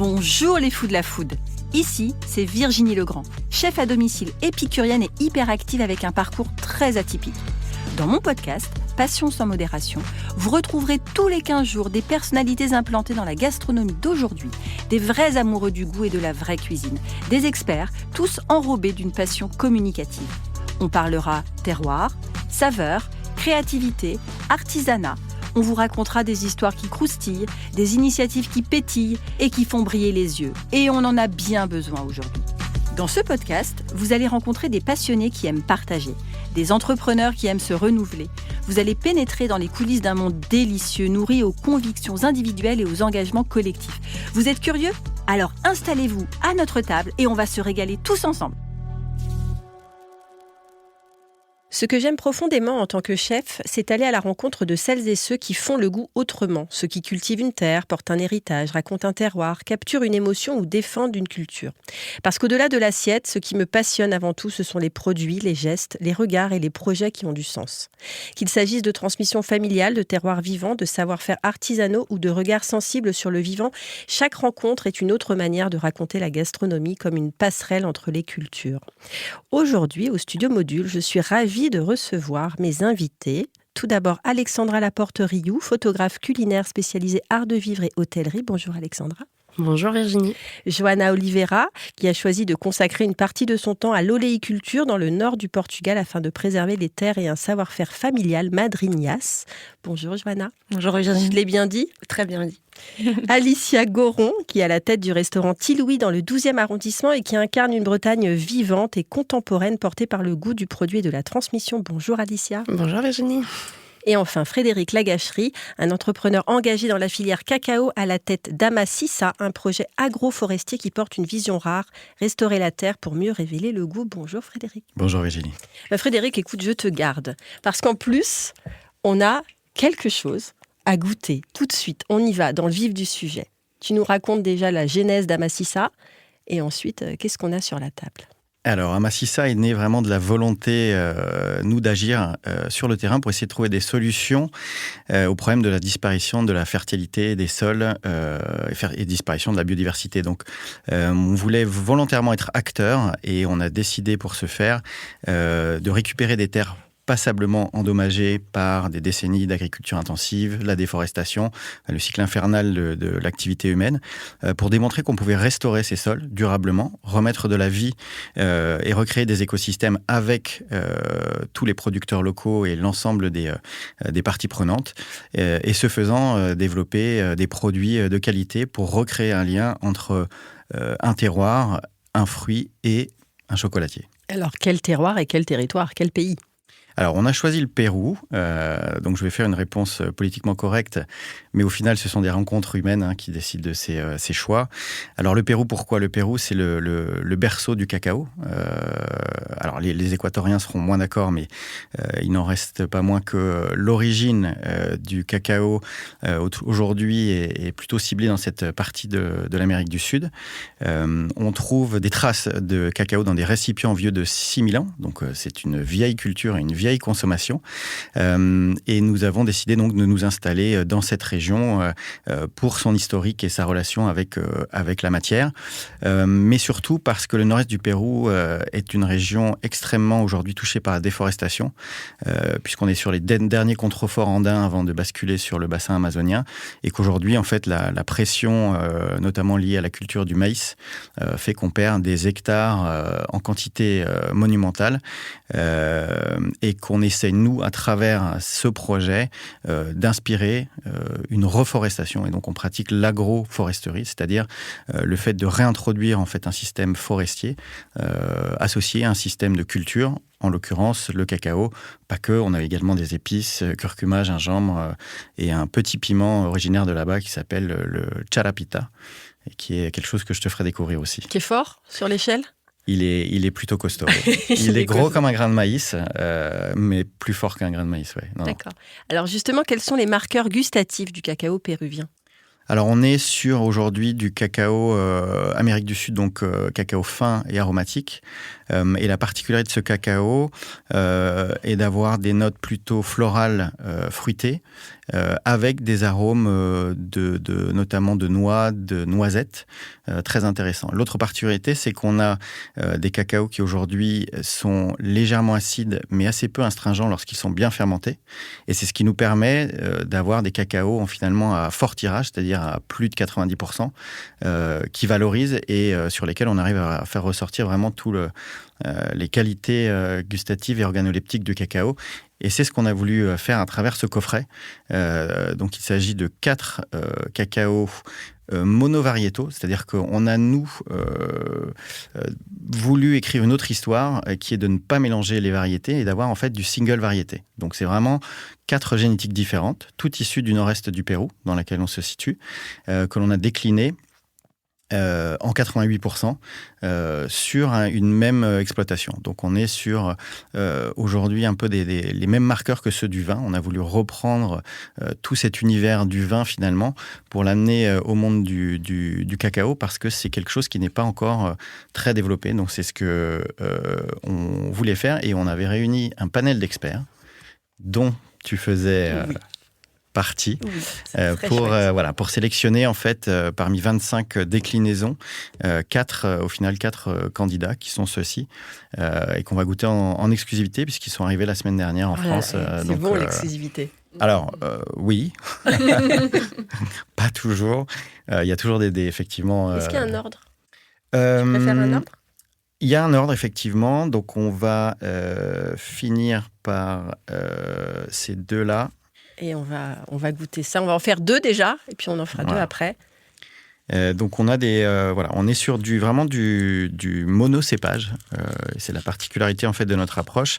Bonjour les fous de la food. Ici, c'est Virginie Legrand, chef à domicile épicurienne et hyperactive avec un parcours très atypique. Dans mon podcast, Passion sans modération, vous retrouverez tous les 15 jours des personnalités implantées dans la gastronomie d'aujourd'hui, des vrais amoureux du goût et de la vraie cuisine, des experts, tous enrobés d'une passion communicative. On parlera terroir, saveurs, créativité, artisanat. On vous racontera des histoires qui croustillent, des initiatives qui pétillent et qui font briller les yeux. Et on en a bien besoin aujourd'hui. Dans ce podcast, vous allez rencontrer des passionnés qui aiment partager, des entrepreneurs qui aiment se renouveler. Vous allez pénétrer dans les coulisses d'un monde délicieux, nourri aux convictions individuelles et aux engagements collectifs. Vous êtes curieux ? Alors installez-vous à notre table et on va se régaler tous ensemble. Ce que j'aime profondément en tant que chef, c'est aller à la rencontre de celles et ceux qui font le goût autrement, ceux qui cultivent une terre, portent un héritage, racontent un terroir, capturent une émotion ou défendent une culture. Parce qu'au-delà de l'assiette, ce qui me passionne avant tout, ce sont les produits, les gestes, les regards et les projets qui ont du sens. Qu'il s'agisse de transmission familiale, de terroirs vivants, de savoir-faire artisanaux ou de regards sensibles sur le vivant, chaque rencontre est une autre manière de raconter la gastronomie comme une passerelle entre les cultures. Aujourd'hui, au Studio Module, je suis ravie de recevoir mes invités. Tout d'abord, Alexandra Laporte-Rioux, photographe culinaire spécialisée art de vivre et hôtellerie. Bonjour Alexandra. Bonjour Virginie. Joana Oliveira, qui a choisi de consacrer une partie de son temps à l'oléiculture dans le nord du Portugal afin de préserver les terres et un savoir-faire familial madrinhas. Bonjour Joana. Bonjour Virginie. Je l'ai bien dit ? Très bien dit. Alicia Goron, qui est à la tête du restaurant Tilouis dans le 12e arrondissement et qui incarne une Bretagne vivante et contemporaine portée par le goût du produit et de la transmission. Bonjour Alicia. Bonjour Virginie. Et enfin, Frédéric Lagacherie, un entrepreneur engagé dans la filière cacao à la tête d'Amacissa, un projet agroforestier qui porte une vision rare, restaurer la terre pour mieux révéler le goût. Bonjour Frédéric. Bonjour Virginie. Frédéric, écoute, je te garde. Parce qu'en plus, on a quelque chose à goûter. Tout de suite, on y va dans le vif du sujet. Tu nous racontes déjà la genèse d'Amacissa et ensuite, qu'est-ce qu'on a sur la table ? Alors, Amacissa est né vraiment de la volonté, nous, d'agir sur le terrain pour essayer de trouver des solutions au problème de la disparition de la fertilité des sols et disparition de la biodiversité. Donc, on voulait volontairement être acteur et on a décidé pour ce faire de récupérer des terres passablement endommagées par des décennies d'agriculture intensive, la déforestation, le cycle infernal de l'activité humaine, pour démontrer qu'on pouvait restaurer ces sols durablement, remettre de la vie et recréer des écosystèmes avec tous les producteurs locaux et l'ensemble des parties prenantes, et ce faisant développer des produits de qualité pour recréer un lien entre un terroir, un fruit et un chocolatier. Alors, quel terroir et quel territoire, quel pays ? Alors, on a choisi le Pérou, donc je vais faire une réponse politiquement correcte, mais au final, ce sont des rencontres humaines qui décident de ces choix. Alors, le Pérou, pourquoi ? Le Pérou, c'est le berceau du cacao. Alors, les équatoriens seront moins d'accord, mais il n'en reste pas moins que l'origine du cacao aujourd'hui est plutôt ciblée dans cette partie de l'Amérique du Sud. On trouve des traces de cacao dans des récipients vieux de 6000 ans, donc c'est une vieille culture et une vieille consommation. Et nous avons décidé donc de nous installer dans cette région pour son historique et sa relation avec la matière. Mais surtout parce que le nord-est du Pérou est une région extrêmement aujourd'hui touchée par la déforestation, puisqu'on est sur les derniers contreforts andins avant de basculer sur le bassin amazonien, et qu'aujourd'hui, en fait, la pression, notamment liée à la culture du maïs, fait qu'on perd des hectares en quantité monumentale, et qu'on essaie, nous, à travers ce projet, d'inspirer une reforestation. Et donc, on pratique l'agroforesterie, c'est-à-dire le fait de réintroduire en fait un système forestier associé à un système de culture, en l'occurrence le cacao. Pas que, on a également des épices, curcuma, gingembre et un petit piment originaire de là-bas qui s'appelle le charapita, et qui est quelque chose que je te ferai découvrir aussi. Qui est fort sur l'échelle ? Il est plutôt costaud. Il est gros comme un grain de maïs, mais plus fort qu'un grain de maïs. Ouais. D'accord. Alors justement, quels sont les marqueurs gustatifs du cacao péruvien ? Alors, on est sur aujourd'hui du cacao Amérique du Sud, donc cacao fin et aromatique, Et la particularité de ce cacao est d'avoir des notes plutôt florales, fruitées, avec des arômes notamment de noix, de noisettes, très intéressants. L'autre particularité, c'est qu'on a des cacaos qui aujourd'hui sont légèrement acides, mais assez peu astringents lorsqu'ils sont bien fermentés. Et c'est ce qui nous permet d'avoir des cacaos finalement à fort tirage, c'est-à-dire à plus de 90%, qui valorisent et sur lesquels on arrive à faire ressortir vraiment les qualités gustatives et organoleptiques du cacao. Et c'est ce qu'on a voulu faire à travers ce coffret. Donc il s'agit de 4 cacaos monovariétaux, c'est-à-dire qu'on a, voulu écrire une autre histoire qui est de ne pas mélanger les variétés et d'avoir en fait du single variété. Donc c'est vraiment 4 génétiques différentes, toutes issues du nord-est du Pérou, dans laquelle on se situe, que l'on a déclinées en 88% sur une même exploitation. Donc on est sur aujourd'hui un peu les mêmes marqueurs que ceux du vin. On a voulu reprendre tout cet univers du vin finalement pour l'amener au monde du cacao parce que c'est quelque chose qui n'est pas encore très développé. Donc c'est ce que on voulait faire et on avait réuni un panel d'experts dont tu faisais partie pour sélectionner en fait parmi 25 déclinaisons 4 candidats qui sont ceux-ci et qu'on va goûter en exclusivité puisqu'ils sont arrivés la semaine dernière en France. C'est bon l'exclusivité. Alors oui, pas toujours. Il y a toujours effectivement. Est-ce qu'il y a un ordre? Tu préfères un ordre? Il y a un ordre, effectivement. Donc, on va finir par ces deux-là. Et on va goûter ça. On va en faire 2 déjà, et puis on en fera 2 après. Donc, on a on est sur vraiment du monocépage. C'est la particularité, en fait, de notre approche.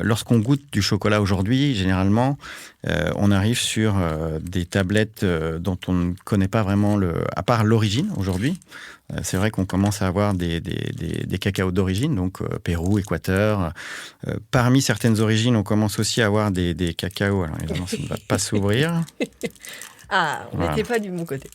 Lorsqu'on goûte du chocolat aujourd'hui, généralement, on arrive sur des tablettes dont on ne connaît pas vraiment à part l'origine aujourd'hui. C'est vrai qu'on commence à avoir des cacaos d'origine, donc Pérou, Équateur. Parmi certaines origines, on commence aussi à avoir des cacaos. Alors évidemment, ça ne va pas s'ouvrir. Ah, on n'était pas du bon côté.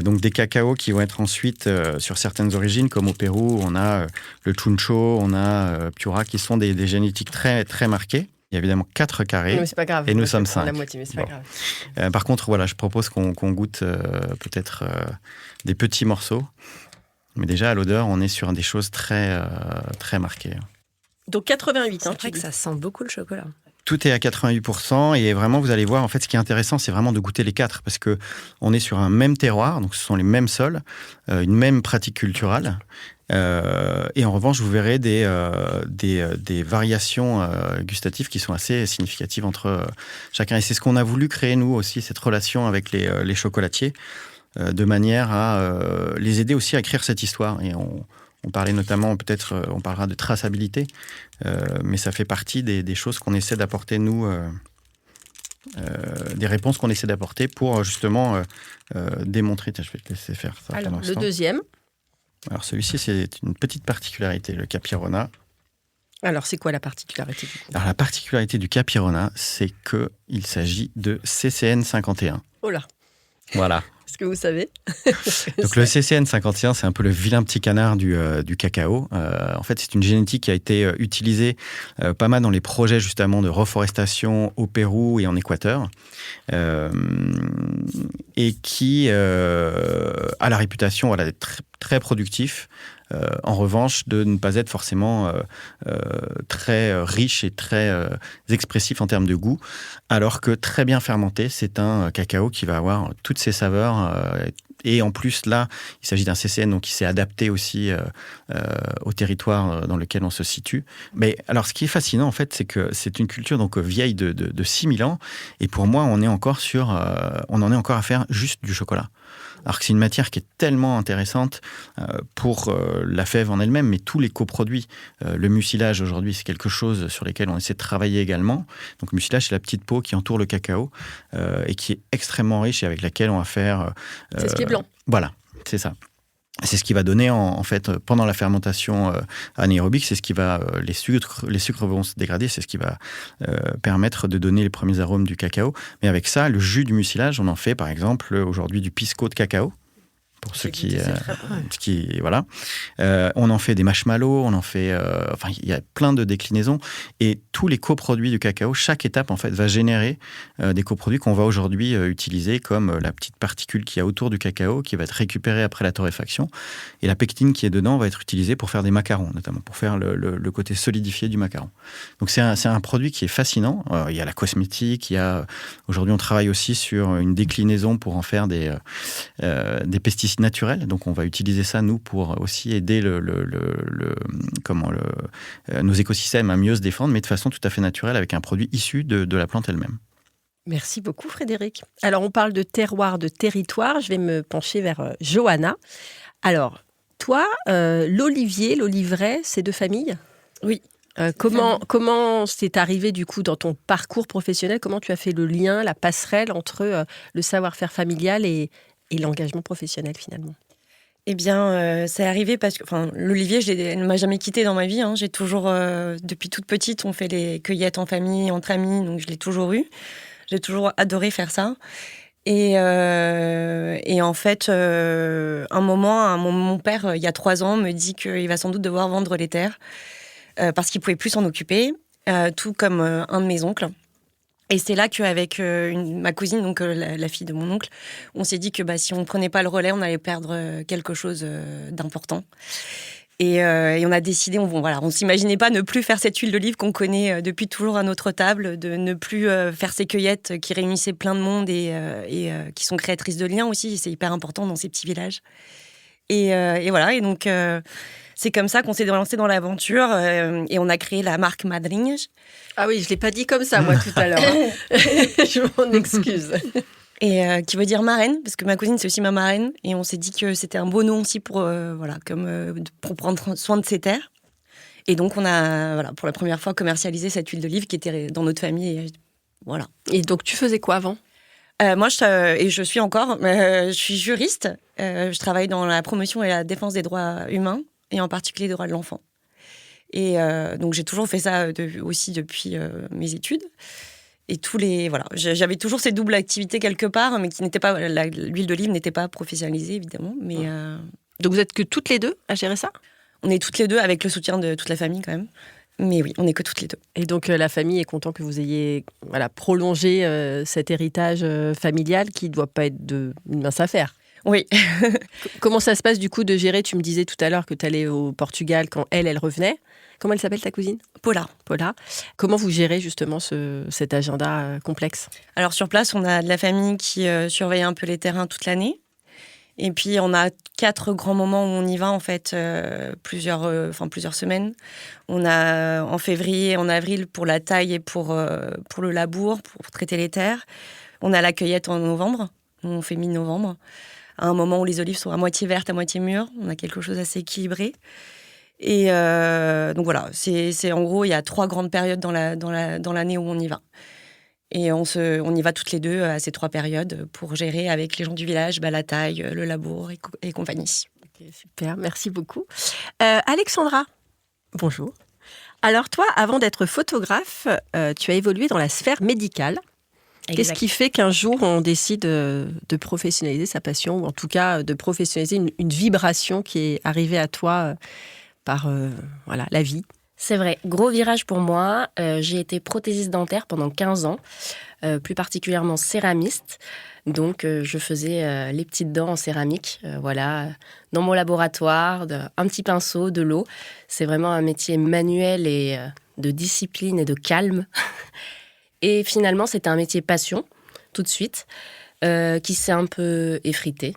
Donc des cacaos qui vont être ensuite sur certaines origines, comme au Pérou, on a le Chuncho, on a Piura, qui sont des génétiques très, très marquées. Il y a évidemment 4 carrés. Mais c'est pas grave. Et nous sommes 5. La moitié, mais c'est pas grave. Par contre, je propose qu'on goûte peut-être des petits morceaux. Mais déjà, à l'odeur, on est sur des choses très, très marquées. Donc 88. C'est vrai que ça sent beaucoup le chocolat. Tout est à 88% et vraiment, vous allez voir, en fait, ce qui est intéressant, c'est vraiment de goûter les 4 parce que on est sur un même terroir, donc ce sont les mêmes sols, une même pratique culturelle. Et en revanche, vous verrez des variations gustatives qui sont assez significatives entre chacun. Et c'est ce qu'on a voulu créer, nous aussi, cette relation avec les chocolatiers, de manière à les aider aussi à écrire cette histoire. Et on parlait notamment, peut-être, on parlera de traçabilité, mais ça fait partie des choses qu'on essaie d'apporter, nous, des réponses qu'on essaie d'apporter pour justement démontrer. Tiens, je vais te laisser faire ça. Alors, le deuxième. Alors, celui-ci, c'est une petite particularité, le Capirona. Alors, c'est quoi la particularité du coup? Alors, la particularité du Capirona, c'est qu'il s'agit de CCN 51. Oh là! Voilà. Est-ce que vous savez? Donc le CCN 51, c'est un peu le vilain petit canard du cacao. En fait, c'est une génétique qui a été utilisée pas mal dans les projets justement de reforestation au Pérou et en Équateur, et qui a la réputation d'être très, très productif. En revanche, de ne pas être forcément très riche et très expressif en termes de goût, alors que très bien fermenté, c'est un cacao qui va avoir toutes ses saveurs. Et en plus, là, il s'agit d'un CCN, donc il s'est adapté aussi au territoire dans lequel on se situe. Mais alors, ce qui est fascinant, en fait, c'est que c'est une culture donc vieille de 6000 ans. Et pour moi, on en est encore à faire juste du chocolat. Alors que c'est une matière qui est tellement intéressante pour la fève en elle-même, mais tous les coproduits. Le mucilage, aujourd'hui, c'est quelque chose sur lequel on essaie de travailler également. Donc, le mucilage, c'est la petite peau qui entoure le cacao et qui est extrêmement riche et avec laquelle on va faire... c'est ce qui est blanc. Voilà, c'est ça. C'est ce qui va donner, en fait, pendant la fermentation anaérobique, c'est ce qui va... les sucres vont se dégrader, c'est ce qui va permettre de donner les premiers arômes du cacao. Mais avec ça, le jus du mucilage, on en fait, par exemple, aujourd'hui, du pisco de cacao, pour ceux J'ai goûté, c'est très bon. Voilà. On en fait des marshmallows, on en fait... il y a plein de déclinaisons. Et tous les coproduits du cacao, chaque étape, en fait, va générer des coproduits qu'on va aujourd'hui utiliser, comme la petite particule qu'il y a autour du cacao, qui va être récupérée après la torréfaction. Et la pectine qui est dedans va être utilisée pour faire des macarons, notamment, pour faire le côté solidifié du macaron. Donc, c'est un produit qui est fascinant. Il y a la cosmétique, aujourd'hui, on travaille aussi sur une déclinaison pour en faire des pesticides naturels. Donc, on va utiliser ça, nous, pour aussi aider nos écosystèmes à mieux se défendre, mais de façon tout à fait naturelle, avec un produit issu de la plante elle-même. Merci beaucoup, Frédéric. Alors, on parle de terroir, de territoire. Je vais me pencher vers Johanna. Alors, toi, l'olivier, l'oliveraie, c'est de famille ? Oui. Comment c'est arrivé du coup dans ton parcours professionnel ? Comment tu as fait le lien, la passerelle entre le savoir-faire familial et l'engagement professionnel finalement ? Eh bien, c'est arrivé parce que l'olivier, elle ne m'a jamais quittée dans ma vie. J'ai toujours, depuis toute petite, on fait les cueillettes en famille, entre amis, donc je l'ai toujours eu. J'ai toujours adoré faire ça. Et en fait, un moment, mon père, il y a 3 ans, me dit qu'il va sans doute devoir vendre les terres parce qu'il ne pouvait plus s'en occuper, tout comme un de mes oncles. Et c'est là qu'avec ma cousine, donc la fille de mon oncle, on s'est dit que si on ne prenait pas le relais, on allait perdre quelque chose d'important. Et on a décidé, on ne s'imaginait pas ne plus faire cette huile d'olive qu'on connaît depuis toujours à notre table, de ne plus faire ces cueillettes qui réunissaient plein de monde et qui sont créatrices de liens aussi. C'est hyper important dans ces petits villages. Et voilà, et donc c'est comme ça qu'on s'est lancé dans l'aventure et on a créé la marque Madrinhas. Ah oui, je ne l'ai pas dit comme ça, moi, tout à l'heure. Je m'en excuse. Et qui veut dire marraine, parce que ma cousine, c'est aussi ma marraine. Et on s'est dit que c'était un beau nom aussi pour prendre soin de ses terres. Et donc, on a, pour la première fois, commercialisé cette huile d'olive qui était dans notre famille. Et, voilà. Et donc, tu faisais quoi avant ? Moi, je suis encore, je suis juriste. Je travaille dans la promotion et la défense des droits humains, et en particulier des droits de l'enfant. Et donc, j'ai toujours fait ça aussi depuis mes études. Et j'avais toujours ces doubles activités quelque part, mais qui n'étaient pas, l'huile d'olive n'était pas professionnalisée, évidemment. Mais, Donc, vous êtes que toutes les deux à gérer ça ? On est toutes les deux avec le soutien de toute la famille, quand même. Mais oui, on n'est que toutes les deux. Et donc, la famille est contente que vous ayez prolongé cet héritage familial qui ne doit pas être une mince affaire. Oui. Comment ça se passe, du coup, de gérer ? Tu me disais tout à l'heure que tu allais au Portugal quand elle revenait. Comment elle s'appelle, ta cousine ? Paula. Comment vous gérez, justement, cet agenda complexe ? Alors, sur place, on a de la famille qui surveille un peu les terrains toute l'année. Et puis, on a 4 grands moments où on y va, en fait, plusieurs semaines. On a en février, en avril, pour la taille et pour le labour, pour traiter les terres. On a la cueillette en novembre. On fait mi-novembre. À un moment où les olives sont à moitié vertes, à moitié mûres. On a quelque chose d'assez équilibré. Et donc voilà, c'est en gros, il y a 3 grandes périodes dans l'année où on y va. Et on y va toutes les deux à ces 3 périodes pour gérer avec les gens du village la taille, le labour et compagnie. Okay, super, merci beaucoup. Alexandra, bonjour. Alors toi, avant d'être photographe, tu as évolué dans la sphère médicale. Exact. Qu'est-ce qui fait qu'un jour, on décide de professionnaliser sa passion, ou en tout cas de professionnaliser une vibration qui est arrivée à toi par la vie ? C'est vrai, gros virage pour moi. J'ai été prothésiste dentaire pendant 15 ans, plus particulièrement céramiste. Donc, je faisais les petites dents en céramique, dans mon laboratoire, un petit pinceau, de l'eau. C'est vraiment un métier manuel et de discipline et de calme. Et finalement, c'était un métier passion, tout de suite, qui s'est un peu effrité.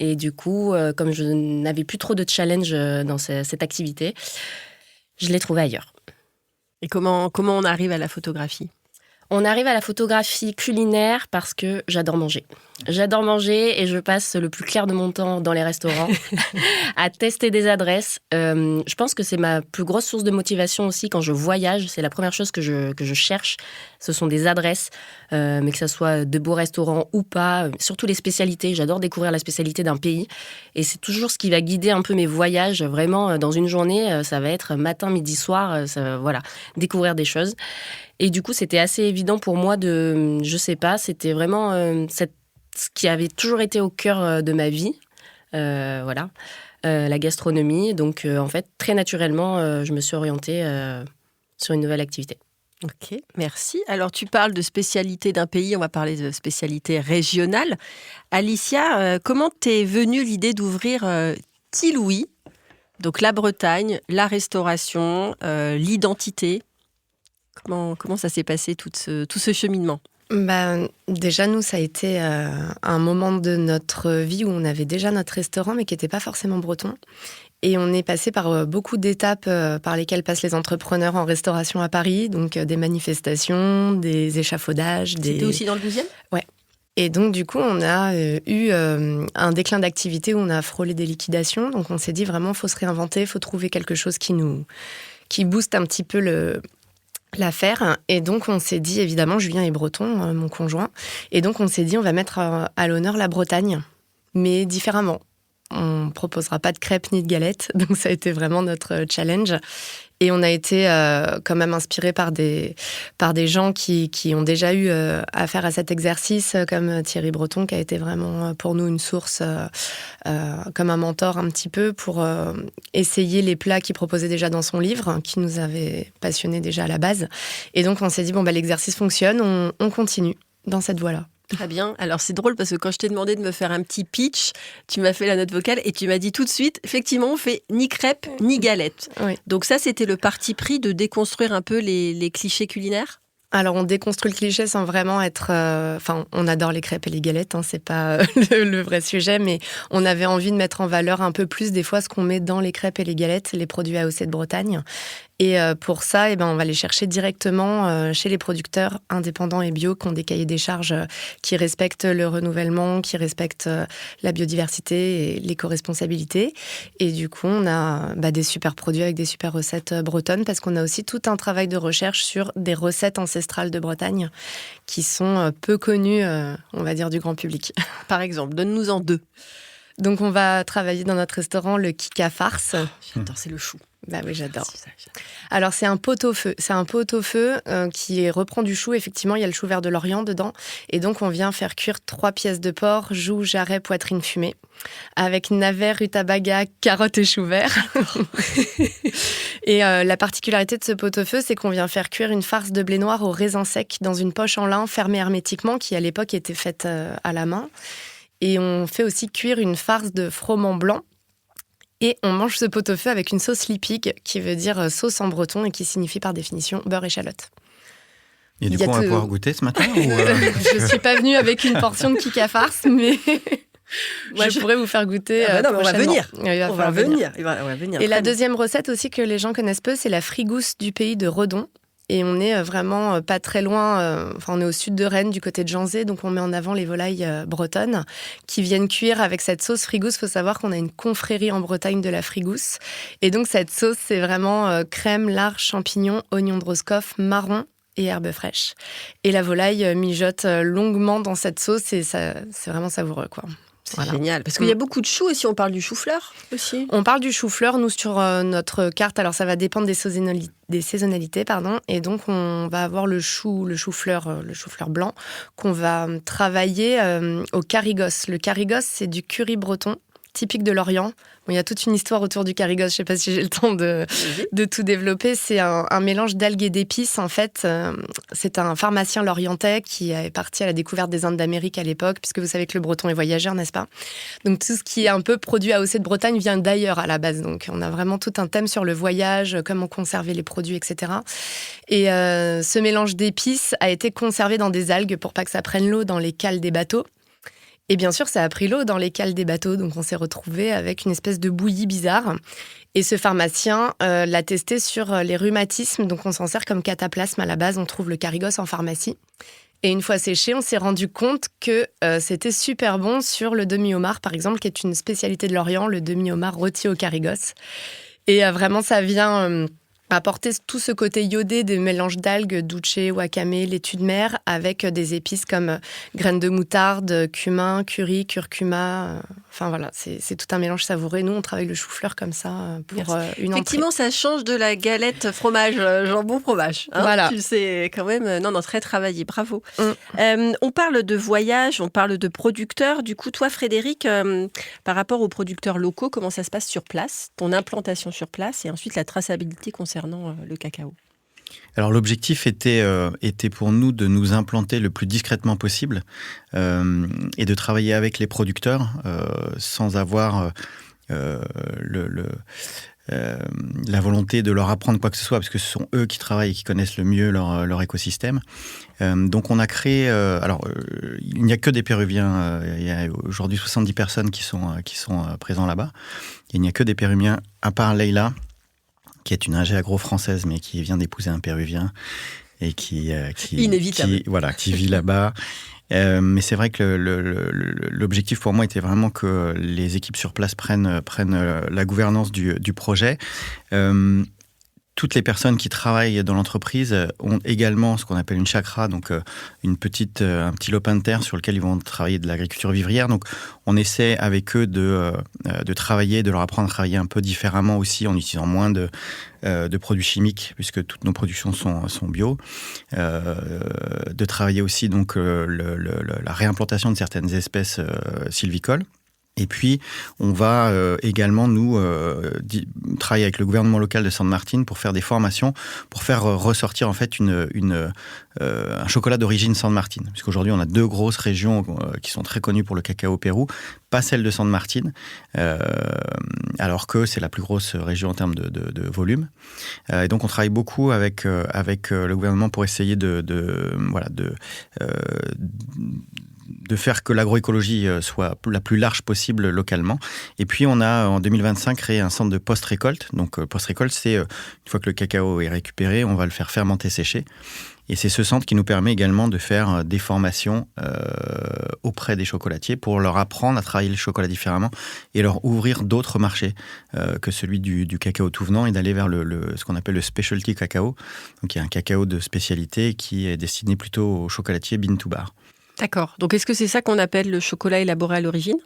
Et du coup, comme je n'avais plus trop de challenge dans cette activité, je l'ai trouvé ailleurs. Et comment on arrive à la photographie ? On arrive à la photographie culinaire parce que j'adore manger. J'adore manger et je passe le plus clair de mon temps dans les restaurants à tester des adresses. Je pense que c'est ma plus grosse source de motivation aussi quand je voyage. C'est la première chose que je cherche. Ce sont des adresses, mais que ce soit de beaux restaurants ou pas. Surtout les spécialités. J'adore découvrir la spécialité d'un pays. Et c'est toujours ce qui va guider un peu mes voyages. Vraiment, dans une journée, ça va être matin, midi, soir. Découvrir des choses. Et du coup, c'était assez évident pour moi c'était vraiment ce qui avait toujours été au cœur de ma vie, voilà, la gastronomie. Donc, en fait, très naturellement, je me suis orientée sur une nouvelle activité. Ok, merci. Alors, tu parles de spécialité d'un pays, on va parler de spécialité régionale. Alicia, comment t'es venue l'idée d'ouvrir Ti-Louis, donc la Bretagne, la restauration, l'identité? Comment ça s'est passé tout ce cheminement? Déjà, nous, ça a été un moment de notre vie où on avait déjà notre restaurant, mais qui n'était pas forcément breton. Et on est passé par beaucoup d'étapes par lesquelles passent les entrepreneurs en restauration à Paris, donc des manifestations, des échafaudages. C'était aussi dans le 12e ? Ouais. Et donc, du coup, on a eu un déclin d'activité où on a frôlé des liquidations. Donc, on s'est dit vraiment, il faut se réinventer, il faut trouver quelque chose qui booste un petit peu l'affaire. Et donc, on s'est dit, évidemment, Julien est breton, mon conjoint. Et donc, on s'est dit, on va mettre à l'honneur la Bretagne, mais différemment. On ne proposera pas de crêpes ni de galettes. Donc, ça a été vraiment notre challenge. Et on a été quand même inspirés par des gens qui ont déjà eu affaire à cet exercice, comme Thierry Breton, qui a été vraiment pour nous une source, comme un mentor un petit peu, pour essayer les plats qu'il proposait déjà dans son livre, qui nous avait passionnés déjà à la base. Et donc, on s'est dit, l'exercice fonctionne, on continue dans cette voie-là. Très bien. Alors, c'est drôle parce que quand je t'ai demandé de me faire un petit pitch, tu m'as fait la note vocale et tu m'as dit tout de suite, effectivement, on fait ni crêpes ni galettes. Oui. Donc ça, c'était le parti pris de déconstruire un peu les clichés culinaires ? Alors, on déconstruit le cliché sans vraiment être... on adore les crêpes et les galettes, c'est pas le vrai sujet, mais on avait envie de mettre en valeur un peu plus, des fois, ce qu'on met dans les crêpes et les galettes, les produits AOC de Bretagne. Et pour ça, on va les chercher directement chez les producteurs indépendants et bio qui ont des cahiers des charges qui respectent le renouvellement, qui respectent la biodiversité et l'éco-responsabilité. Et du coup, on a des super produits avec des super recettes bretonnes parce qu'on a aussi tout un travail de recherche sur des recettes ancestrales de Bretagne qui sont peu connues, on va dire, du grand public. Par exemple, donne-nous-en 2. Donc, on va travailler dans notre restaurant le Kika Farce. J'adore, c'est le chou. Bah oui, j'adore. Alors, c'est un pot-au-feu. C'est un pot-au-feu qui reprend du chou. Effectivement, il y a le chou vert de Lorient dedans. Et donc, on vient faire cuire 3 pièces de porc, joues, jarret, poitrine fumée, avec navet, rutabaga, carottes et chou vert. Et la particularité de ce pot-au-feu, c'est qu'on vient faire cuire une farce de blé noir au raisin sec dans une poche en lin fermée hermétiquement, qui à l'époque était faite à la main. Et on fait aussi cuire une farce de froment blanc. Et on mange ce pot-au-feu avec une sauce lipique, qui veut dire sauce en breton et qui signifie par définition beurre échalote. Et du coup, on va pouvoir goûter ce matin Je ne suis pas venue avec une portion de Kika Farce, mais je pourrais vous faire goûter on va venir. On va venir. Et la bien. deuxième recette aussi que les gens connaissent peu, c'est la frigousse du pays de Redon. Et on est vraiment pas très loin, on est au sud de Rennes, du côté de Janzé, donc on met en avant les volailles bretonnes qui viennent cuire avec cette sauce frigousse. Il faut savoir qu'on a une confrérie en Bretagne de la frigousse. Et donc cette sauce, c'est vraiment crème, lard, champignons, oignons de Roscoff, marron et herbes fraîches. Et la volaille mijote longuement dans cette sauce et c'est vraiment savoureux, quoi. C'est génial, parce qu'il y a beaucoup de choux aussi, on parle du chou-fleur aussi. On parle du chou-fleur, nous, sur notre carte. Alors, ça va dépendre des saisonnalités, et donc, on va avoir le chou-fleur blanc, qu'on va travailler au carigos. Le carigos, c'est du curry breton, typique de l'Orient. Bon, il y a toute une histoire autour du carigos, je ne sais pas si j'ai le temps de tout développer. C'est un mélange d'algues et d'épices. En fait, c'est un pharmacien lorientais qui est parti à la découverte des Indes d'Amérique à l'époque, puisque vous savez que le breton est voyageur, n'est-ce pas? Donc tout ce qui est un peu produit AOC de Bretagne vient d'ailleurs à la base. Donc on a vraiment tout un thème sur le voyage, comment conserver les produits, etc. Et ce mélange d'épices a été conservé dans des algues pour pas que ça prenne l'eau dans les cales des bateaux. Et bien sûr, ça a pris l'eau dans les cales des bateaux, donc on s'est retrouvé avec une espèce de bouillie bizarre. Et ce pharmacien l'a testé sur les rhumatismes, donc on s'en sert comme cataplasme à la base, on trouve le carigos en pharmacie. Et une fois séché, on s'est rendu compte que c'était super bon sur le demi-homard, par exemple, qui est une spécialité de l'Orient, le demi-homard rôti au carigos. Et vraiment, ça vient... apporter tout ce côté iodé des mélanges d'algues, douce, wakame, laitue de mer, avec des épices comme graines de moutarde, cumin, curry, curcuma. Enfin voilà, c'est tout un mélange savoureux. Nous, on travaille le chou-fleur comme ça pour une entrée. Effectivement, ça change de la galette fromage, jambon fromage. Voilà. Tu sais, quand même, non, très travaillé, bravo. On parle de voyage, on parle de producteurs. Du coup, toi, Frédéric, par rapport aux producteurs locaux, comment ça se passe sur place, ton implantation sur place et ensuite la traçabilité concernant le cacao? Alors l'objectif était pour nous de nous implanter le plus discrètement possible et de travailler avec les producteurs sans avoir la volonté de leur apprendre quoi que ce soit, parce que ce sont eux qui travaillent et qui connaissent le mieux leur écosystème. Donc on a créé... il n'y a que des Péruviens. Il y a aujourd'hui 70 personnes qui sont présents là-bas. Il n'y a que des Péruviens, à part Leïla, qui est une ingé agro française, mais qui vient d'épouser un Péruvien et qui inévitable. Qui vit là-bas. Mais c'est vrai que l'objectif pour moi était vraiment que les équipes sur place prennent la gouvernance du projet. Toutes les personnes qui travaillent dans l'entreprise ont également ce qu'on appelle une chakra, donc un petit lopin de terre sur lequel ils vont travailler de l'agriculture vivrière. Donc on essaie avec eux de travailler, de leur apprendre à travailler un peu différemment aussi, en utilisant moins de produits chimiques, puisque toutes nos productions sont bio. De travailler aussi donc la réimplantation de certaines espèces sylvicoles. Et puis, on va également, nous, travailler avec le gouvernement local de San Martín pour faire des formations, pour faire ressortir en fait un chocolat d'origine San Martín. Puisqu'aujourd'hui, on a 2 grosses régions qui sont très connues pour le cacao au Pérou, pas celle de San Martín, alors que c'est la plus grosse région en termes de volume. Et donc, on travaille beaucoup avec le gouvernement pour essayer de faire que l'agroécologie soit la plus large possible localement. Et puis, on a, en 2025, créé un centre de post-récolte. Donc, post-récolte, c'est une fois que le cacao est récupéré, on va le faire fermenter, sécher. Et c'est ce centre qui nous permet également de faire des formations auprès des chocolatiers pour leur apprendre à travailler le chocolat différemment et leur ouvrir d'autres marchés que celui du cacao tout venant et d'aller vers ce qu'on appelle le specialty cacao. Donc, il y a un cacao de spécialité qui est destiné plutôt aux chocolatiers bean to bar. D'accord. Donc, est-ce que c'est ça qu'on appelle le chocolat élaboré à l'origine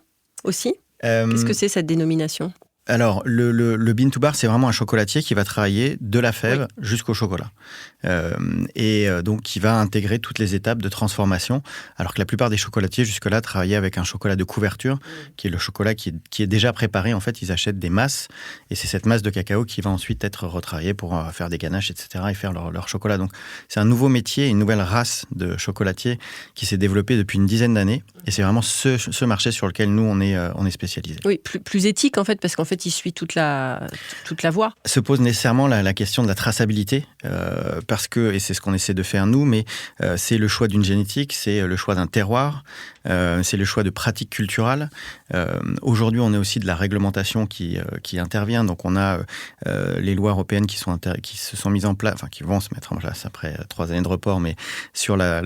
aussi ? Qu'est-ce que c'est cette dénomination ? Alors, le bean to bar, c'est vraiment un chocolatier qui va travailler de la fève jusqu'au chocolat. Donc, qui va intégrer toutes les étapes de transformation, alors que la plupart des chocolatiers, jusque-là, travaillaient avec un chocolat de couverture, qui est le chocolat qui est déjà préparé. En fait, ils achètent des masses, et c'est cette masse de cacao qui va ensuite être retravaillée pour faire des ganaches, etc., et faire leur chocolat. Donc, c'est un nouveau métier, une nouvelle race de chocolatiers qui s'est développée depuis une dizaine d'années, et c'est vraiment ce marché sur lequel nous, on est spécialisés. Oui, plus éthique, en fait, parce qu'en fait, il suit toute la voie. Se pose nécessairement la question de la traçabilité, parce que, et c'est ce qu'on essaie de faire nous, mais c'est le choix d'une génétique, c'est le choix d'un terroir, c'est le choix de pratiques culturales. Aujourd'hui, on a aussi de la réglementation qui intervient, donc on a les lois européennes qui se sont mises en place, enfin qui vont se mettre en place après 3 années de report, mais sur la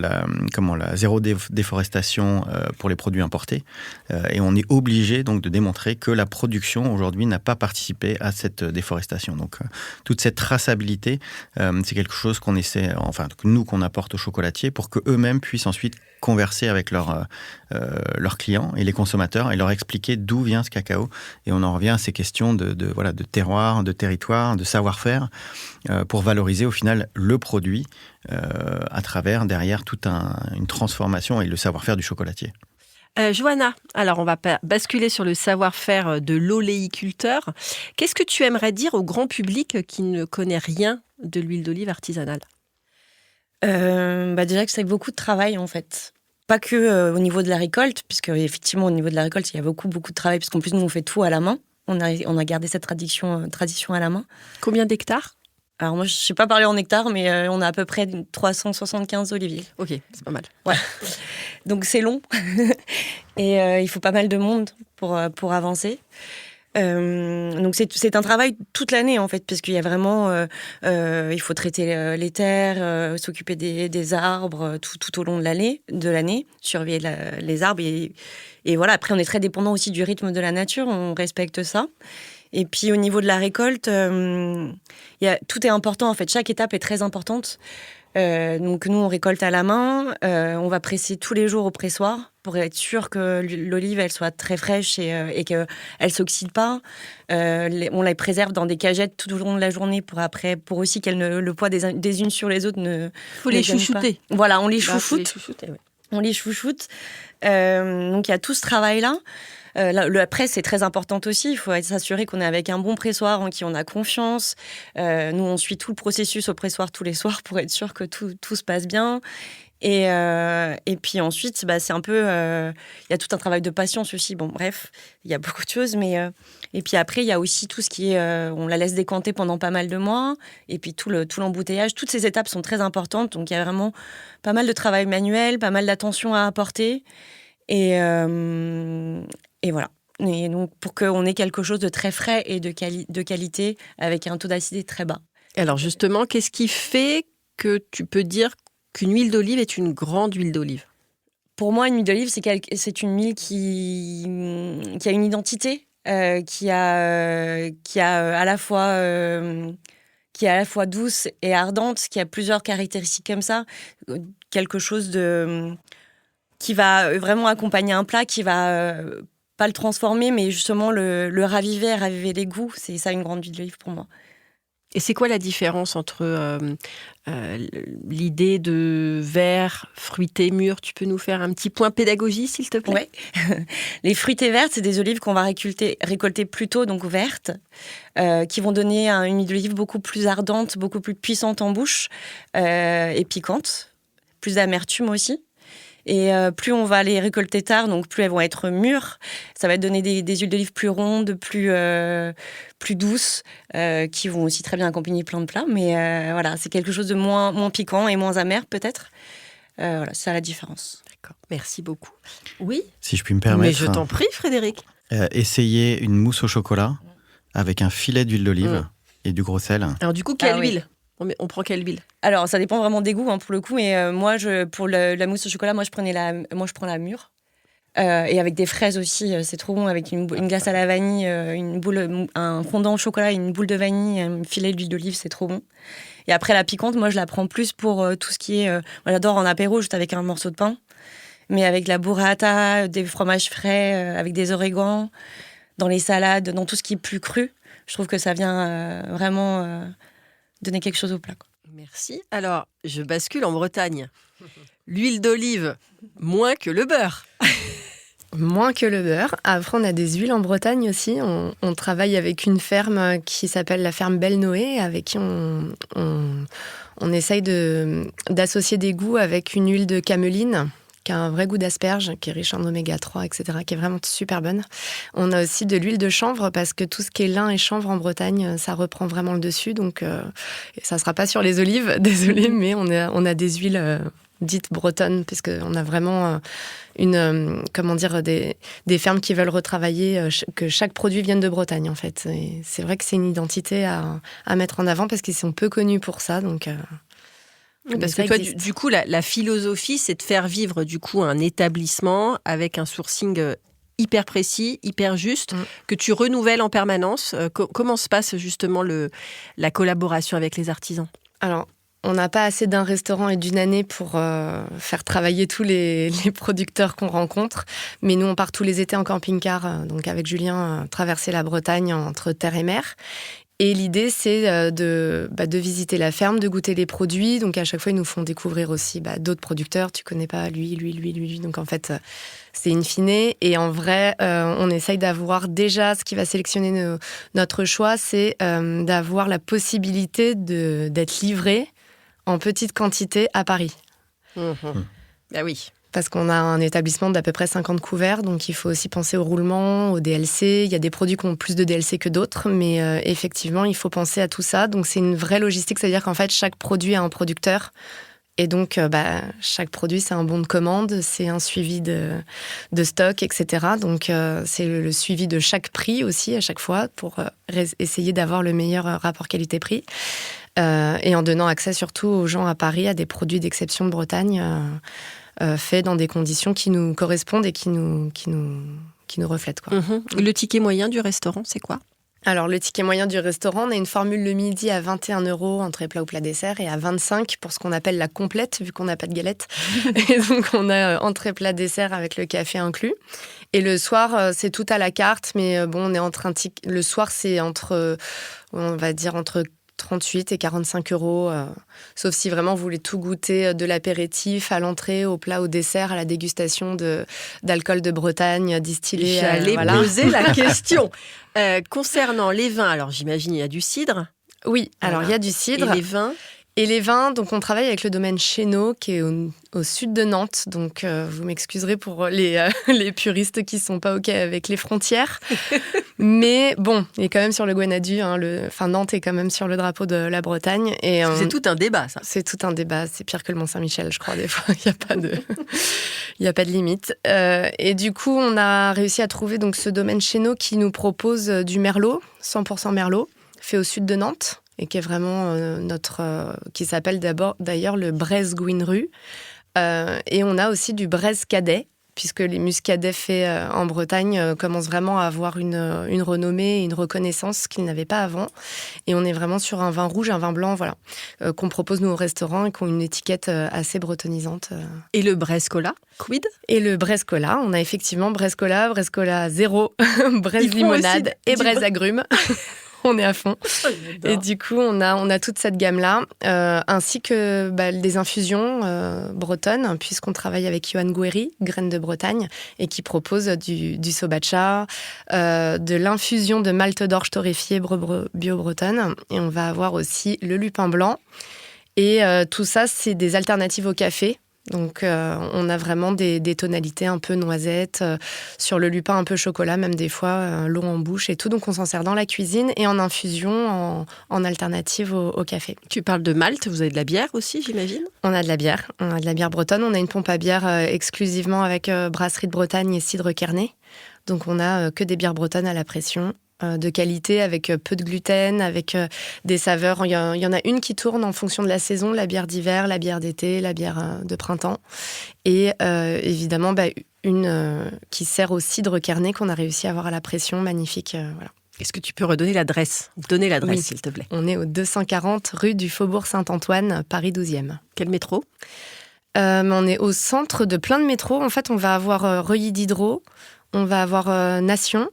zéro déforestation pour les produits importés. Et on est obligé donc de démontrer que la production aujourd'hui n'a pas participé à cette déforestation. Donc toute cette traçabilité, c'est quelque chose qu'on essaie, qu'on apporte aux chocolatiers pour qu'eux-mêmes puissent ensuite converser avec leurs clients et les consommateurs et leur expliquer d'où vient ce cacao. Et on en revient à ces questions de terroir, de territoire, de savoir-faire pour valoriser au final le produit à travers derrière toute une transformation et le savoir-faire du chocolatier. Johanna, alors on va basculer sur le savoir-faire de l'oléiculteur. Qu'est-ce que tu aimerais dire au grand public qui ne connaît rien de l'huile d'olive artisanale ? Déjà que c'est beaucoup de travail en fait. Pas que au niveau de la récolte, puisque effectivement au niveau de la récolte il y a beaucoup de travail, puisqu'en plus nous on fait tout à la main. On a gardé cette tradition à la main. Combien d'hectares ? Alors moi je ne sais pas parler en hectares, mais on a à peu près 375 oliviers. Ok, c'est pas mal. Ouais. Donc c'est long et il faut pas mal de monde pour avancer. Donc c'est un travail toute l'année en fait, parce qu'il y a vraiment il faut traiter les terres, s'occuper des arbres tout au long de l'année, surveiller les arbres et voilà. Après on est très dépendant aussi du rythme de la nature, on respecte ça. Et puis au niveau de la récolte, tout est important en fait, chaque étape est très importante. Donc nous, on récolte à la main. On va presser tous les jours au pressoir pour être sûr que l'olive, elle soit très fraîche et qu'elle ne s'oxyde pas. On la préserve dans des cagettes tout au long de la journée pour aussi le poids des unes sur les autres ne... Faut les chouchouter. Voilà, on les Faut chouchoute. les chouchouter, ouais. On les chouchoute. Donc il y a tout ce travail-là. La presse, c'est très importante aussi. Il faut s'assurer qu'on est avec un bon pressoir en qui on a confiance. Nous, on suit tout le processus au pressoir tous les soirs pour être sûr que tout se passe bien. Et puis ensuite, c'est un peu... Il y a tout un travail de patience aussi. Bon, bref, il y a beaucoup de choses. Et puis après, il y a aussi tout ce qui est... on la laisse décanter pendant pas mal de mois. Et puis tout l'embouteillage. Toutes ces étapes sont très importantes. Donc il y a vraiment pas mal de travail manuel, pas mal d'attention à apporter. Et voilà. Et donc, pour qu'on ait quelque chose de très frais et de qualité, avec un taux d'acidité très bas. Alors justement, qu'est-ce qui fait que tu peux dire qu'une huile d'olive est une grande huile d'olive? Pour moi, une huile d'olive, c'est une huile qui a une identité, qui est à la fois douce et ardente, qui a plusieurs caractéristiques comme ça. Quelque chose qui va vraiment accompagner un plat, qui va pas le transformer, mais justement le raviver les goûts. C'est ça une grande huile d'olive pour moi. Et c'est quoi la différence entre l'idée de verre fruité mûr? Tu peux nous faire un petit point pédagogie, s'il te plaît? Oui. Les fruités vertes, c'est des olives qu'on va récolter plus tôt, donc vertes, qui vont donner une huile d'olive beaucoup plus ardente, beaucoup plus puissante en bouche et piquante, plus d'amertume aussi. Et plus on va les récolter tard, donc plus elles vont être mûres. Ça va donner des huiles d'olive plus rondes, plus douces, qui vont aussi très bien accompagner plein de plats. Mais voilà, c'est quelque chose de moins piquant et moins amer peut-être. Voilà, c'est ça la différence. D'accord, merci beaucoup. Oui? Si je puis me permettre. Mais je t'en prie, Frédéric. Essayer une mousse au chocolat avec un filet d'huile d'olive et du gros sel. Alors du coup, quelle huile? On prend quelle huile? Alors, ça dépend vraiment des goûts, pour le coup. Mais moi, pour la mousse au chocolat, je prends la mûre. Et avec des fraises aussi, c'est trop bon. Avec une glace à la vanille, un fondant au chocolat, une boule de vanille, un filet d'huile d'olive, c'est trop bon. Et après, la piquante, moi, je la prends plus pour tout ce qui est... moi, j'adore en apéro, juste avec un morceau de pain. Mais avec la burrata, des fromages frais, avec des orégans, dans les salades, dans tout ce qui est plus cru. Je trouve que ça vient vraiment... donner quelque chose au plat. Merci. Alors, je bascule en Bretagne. L'huile d'olive, moins que le beurre. Moins que le beurre. Après, on a des huiles en Bretagne aussi. On travaille avec une ferme qui s'appelle la ferme Belle Noé, avec qui on essaye d'associer des goûts avec une huile de cameline, qui a un vrai goût d'asperge, qui est riche en oméga 3, etc., qui est vraiment super bonne. On a aussi de l'huile de chanvre, parce que tout ce qui est lin et chanvre en Bretagne, ça reprend vraiment le dessus. Donc, ça ne sera pas sur les olives, désolé, mais on a des huiles dites bretonnes, puisqu'on a vraiment des fermes qui veulent retravailler, que chaque produit vienne de Bretagne, en fait. Et c'est vrai que c'est une identité à mettre en avant, parce qu'ils sont peu connus pour ça, donc... Parce que toi, du coup, la philosophie, c'est de faire vivre du coup un établissement avec un sourcing hyper précis, hyper juste, que tu renouvelles en permanence. Comment se passe justement la collaboration avec les artisans? Alors, on n'a pas assez d'un restaurant et d'une année pour faire travailler tous les producteurs qu'on rencontre. Mais nous, on part tous les étés en camping-car, donc avec Julien, traverser la Bretagne entre terre et mer. Et l'idée, c'est de visiter la ferme, de goûter les produits. Donc, à chaque fois, ils nous font découvrir aussi d'autres producteurs. Tu connais pas lui. Donc, en fait, c'est in fine. Et en vrai, on essaye d'avoir déjà, ce qui va sélectionner notre choix, c'est d'avoir la possibilité d'être livré en petite quantité à Paris. Ah oui. Parce qu'on a un établissement d'à peu près 50 couverts, donc il faut aussi penser au roulement, au DLC. Il y a des produits qui ont plus de DLC que d'autres, mais effectivement, il faut penser à tout ça. Donc c'est une vraie logistique, c'est-à-dire qu'en fait, chaque produit a un producteur. Et donc, chaque produit, c'est un bon de commande, c'est un suivi de stock, etc. Donc, c'est le suivi de chaque prix aussi, à chaque fois, pour essayer d'avoir le meilleur rapport qualité-prix. Et en donnant accès surtout aux gens à Paris à des produits d'exception de Bretagne, faits dans des conditions qui nous correspondent et qui nous reflètent, quoi. Le ticket moyen du restaurant, c'est quoi? Alors, le ticket moyen du restaurant, on a une formule le midi à 21 € entrée plat ou plat dessert et à 25 pour ce qu'on appelle la complète, vu qu'on n'a pas de galette. Et donc, on a entrée plat dessert avec le café inclus. Et le soir, c'est tout à la carte, mais bon, on est entre le soir, c'est entre 38 et 45 €, sauf si vraiment vous voulez tout goûter, de l'apéritif à l'entrée, au plat, au dessert, à la dégustation d'alcool de Bretagne distillé. J'allais voilà. poser la question. Concernant les vins, alors j'imagine il y a du cidre. Oui, alors Voilà. il y a du cidre. Et les vins, Donc on travaille avec le domaine Chéneau, qui est au sud de Nantes. Donc vous m'excuserez pour les puristes qui ne sont pas OK avec les frontières. Mais bon, il est quand même sur le Guanadu. Nantes est quand même sur le drapeau de la Bretagne. Et, c'est tout un débat, ça. c'est tout un débat. C'est pire que le Mont-Saint-Michel, je crois, des fois. Il n'y a pas de limite. Et du coup, on a réussi à trouver donc, ce domaine Chéneau qui nous propose du Merlot, 100% Merlot, fait au sud de Nantes. Et qui est vraiment qui s'appelle d'ailleurs le Bresse Gouinru. Et on a aussi du Bresse Cadet, puisque les muscadets faits en Bretagne commencent vraiment à avoir une renommée et une reconnaissance qu'ils n'avaient pas avant. Et on est vraiment sur un vin rouge, un vin blanc, voilà, qu'on propose nous au restaurant et qui ont une étiquette assez bretonnisante. Et le Brescola, quid? Et le Brescola, on a effectivement Brescola 0, Bresse limonade et Bresse agrumes. On est à fond. Et du coup, on a toute cette gamme-là, ainsi que des infusions bretonnes, puisqu'on travaille avec Johan Gouéry, Graines de Bretagne, et qui propose du sobacha, de l'infusion de malte d'orge torréfiée bio-bretonne. Et on va avoir aussi le lupin blanc. Et tout ça, c'est des alternatives au café. Donc, on a vraiment des tonalités un peu noisettes, sur le lupin un peu chocolat, même des fois, l'eau en bouche et tout. Donc, on s'en sert dans la cuisine et en infusion, en alternative au café. Tu parles de Malte, vous avez de la bière aussi, j'imagine? On a de la bière bretonne. On a une pompe à bière exclusivement avec Brasserie de Bretagne et Cidre Kernay. Donc, on a que des bières bretonnes à la pression, de qualité, avec peu de gluten, avec des saveurs. Il y en a une qui tourne en fonction de la saison, la bière d'hiver, la bière d'été, la bière de printemps. Et évidemment, une qui sert au cidre Kernay qu'on a réussi à avoir à la pression, magnifique. Voilà. Est-ce que tu peux redonner l'adresse? Donner l'adresse, Oui. s'il te plaît. On est au 240 rue du Faubourg Saint-Antoine, Paris 12e. Quel métro? On est au centre de plein de métros. En fait, on va avoir Reuilly Diderot, on va avoir Nation,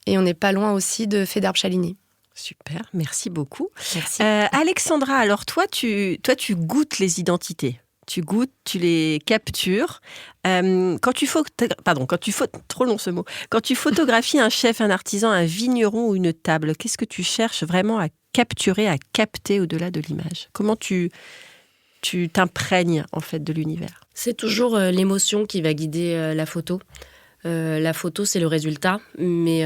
et on n'est pas loin aussi de Fédère-Chaligny. Super, merci beaucoup. Merci. Alexandra, alors toi, tu goûtes les identités. Tu goûtes, tu les captures. Quand tu photographies un chef, un artisan, un vigneron ou une table, qu'est-ce que tu cherches vraiment à capturer, à capter au-delà de l'image? Comment tu t'imprègnes en fait de l'univers? C'est toujours l'émotion qui va guider la photo. La photo, c'est le résultat, mais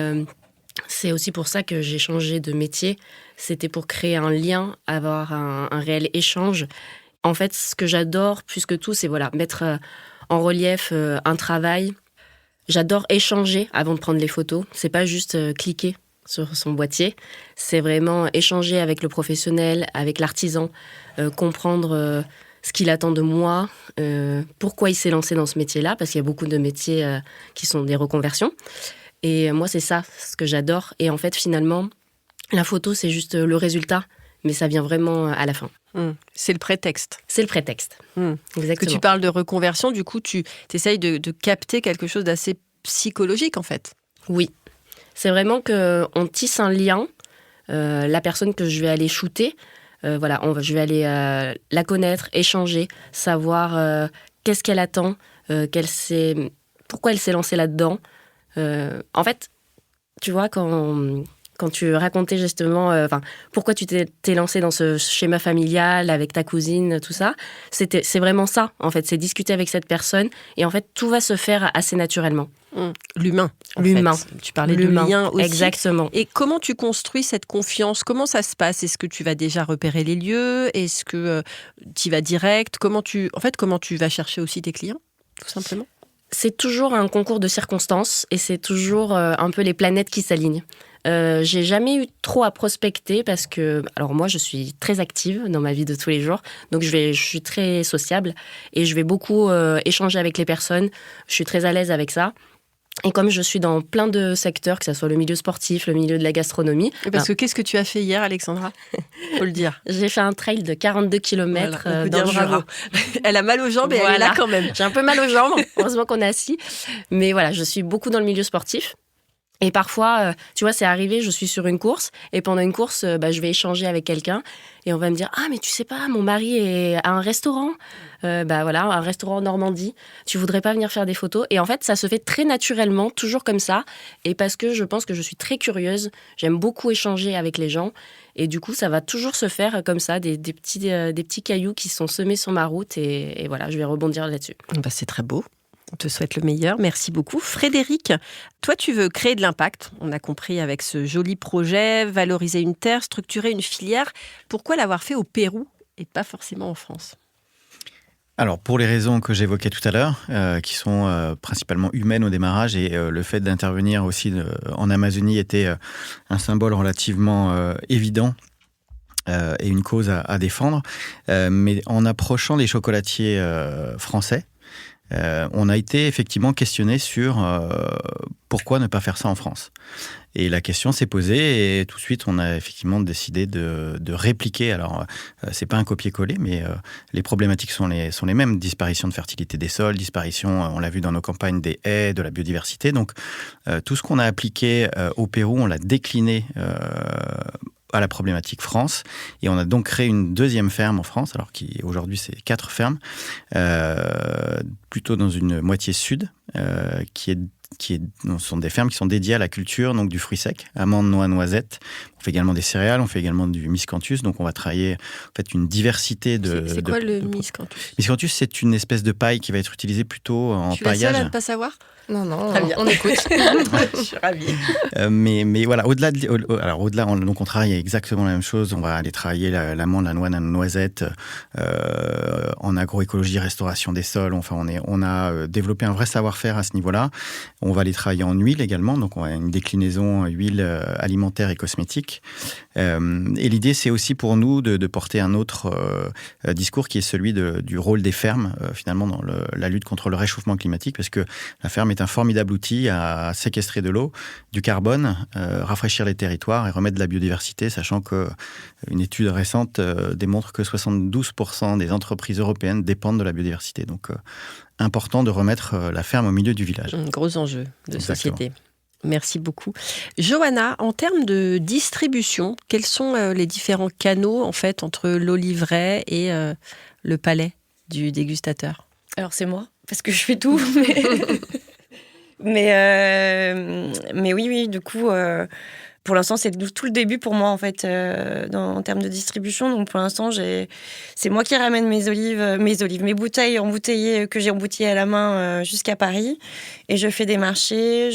c'est aussi pour ça que j'ai changé de métier. C'était pour créer un lien, avoir un réel échange. En fait, ce que j'adore plus que tout, c'est mettre en relief un travail. J'adore échanger avant de prendre les photos. C'est pas juste cliquer sur son boîtier. C'est vraiment échanger avec le professionnel, avec l'artisan, comprendre ce qu'il attend de moi, pourquoi il s'est lancé dans ce métier-là, parce qu'il y a beaucoup de métiers qui sont des reconversions. Et moi, c'est ça, ce que j'adore. Et en fait, finalement, la photo, c'est juste le résultat, mais ça vient vraiment à la fin. C'est le prétexte. C'est le prétexte. Exactement. Que tu parles de reconversion, du coup, tu essayes de capter quelque chose d'assez psychologique, en fait. Oui. C'est vraiment qu'on tisse un lien. La personne que je vais aller shooter, je vais aller la connaître, échanger, savoir qu'est-ce qu'elle attend, pourquoi elle s'est lancée là-dedans. En fait, tu vois, quand tu racontais justement pourquoi tu t'es lancée dans ce schéma familial avec ta cousine, tout ça, c'est vraiment ça, en fait. C'est discuter avec cette personne et en fait, tout va se faire assez naturellement. L'humain. L'humain. Fait. Tu parlais de lien aussi. Exactement. Et comment tu construis cette confiance? Comment ça se passe? Est-ce que tu vas déjà repérer les lieux? Est-ce que tu y vas direct? Comment tu vas chercher aussi tes clients, tout simplement? C'est toujours un concours de circonstances et c'est toujours un peu les planètes qui s'alignent. J'ai jamais eu trop à prospecter parce que, alors moi, je suis très active dans ma vie de tous les jours, donc je suis très sociable et je vais beaucoup échanger avec les personnes. Je suis très à l'aise avec ça. Et comme je suis dans plein de secteurs, que ce soit le milieu sportif, le milieu de la gastronomie... Parce que qu'est-ce que tu as fait hier, Alexandra ? Faut le dire. J'ai fait un trail de 42 km Voilà, on peut dans dire le Jura. bravo. Elle a mal aux jambes et elle est là quand même. J'ai un peu mal aux jambes, heureusement qu'on est assis. Mais voilà, je suis beaucoup dans le milieu sportif. Et parfois, tu vois, c'est arrivé, je suis sur une course, et pendant une course, je vais échanger avec quelqu'un, et on va me dire « Ah, mais tu sais pas, mon mari est à un restaurant. Voilà, un restaurant en Normandie. Tu voudrais pas venir faire des photos ?» Et en fait, ça se fait très naturellement, toujours comme ça, et parce que je pense que je suis très curieuse, j'aime beaucoup échanger avec les gens, et du coup, ça va toujours se faire comme ça, des petits cailloux qui sont semés sur ma route, et voilà, je vais rebondir là-dessus. C'est très beau. On te souhaite le meilleur. Merci beaucoup. Frédéric, toi, tu veux créer de l'impact. On a compris avec ce joli projet, valoriser une terre, structurer une filière. Pourquoi l'avoir fait au Pérou et pas forcément en France ? Alors, pour les raisons que j'évoquais tout à l'heure, qui sont principalement humaines au démarrage, et le fait d'intervenir aussi en Amazonie était un symbole relativement évident et une cause à défendre. Mais en approchant les chocolatiers français, on a été effectivement questionné sur pourquoi ne pas faire ça en France. Et la question s'est posée et tout de suite on a effectivement décidé de répliquer. Alors c'est pas un copier-coller, mais les problématiques sont les mêmes. Disparition de fertilité des sols, disparition, on l'a vu dans nos campagnes, des haies, de la biodiversité. Donc tout ce qu'on a appliqué au Pérou, on l'a décliné à la problématique France, et on a donc créé une deuxième ferme en France, alors qui aujourd'hui c'est 4 fermes, plutôt dans une moitié sud, ce sont des fermes qui sont dédiées à la culture donc du fruit sec, amandes, noix, noisettes. On fait également des céréales, on fait également du miscanthus, donc on va travailler en fait une diversité de... C'est quoi le miscanthus ? Miscanthus, c'est une espèce de paille qui va être utilisée plutôt en paillage. Je suis la seule à ne pas savoir ? Non, Très bien. on écoute. Je suis ravie. Mais voilà, au-delà, donc on travaille exactement la même chose. On va aller travailler l'amande, la noix, la noisette en agroécologie, restauration des sols. Enfin, on a développé un vrai savoir-faire à ce niveau-là. On va aller travailler en huile également. Donc, on a une déclinaison huile alimentaire et cosmétique. Et l'idée, c'est aussi pour nous de porter un autre discours qui est celui du rôle des fermes, finalement, dans la lutte contre le réchauffement climatique, parce que la ferme est un formidable outil à séquestrer de l'eau, du carbone, rafraîchir les territoires et remettre de la biodiversité, sachant qu'une étude récente démontre que 72% des entreprises européennes dépendent de la biodiversité. Donc, important de remettre la ferme au milieu du village. Gros enjeu de Exactement. société. Merci beaucoup. Johanna, en termes de distribution, quels sont les différents canaux en fait entre l'Oliveraie et le palais du dégustateur ? Alors c'est moi, parce que je fais tout. Mais oui, du coup, pour l'instant, c'est tout le début pour moi, en fait, en termes de distribution. Donc, pour l'instant, c'est moi qui ramène mes bouteilles embouteillées, que j'ai embouteillées à la main jusqu'à Paris. Et je fais des marchés.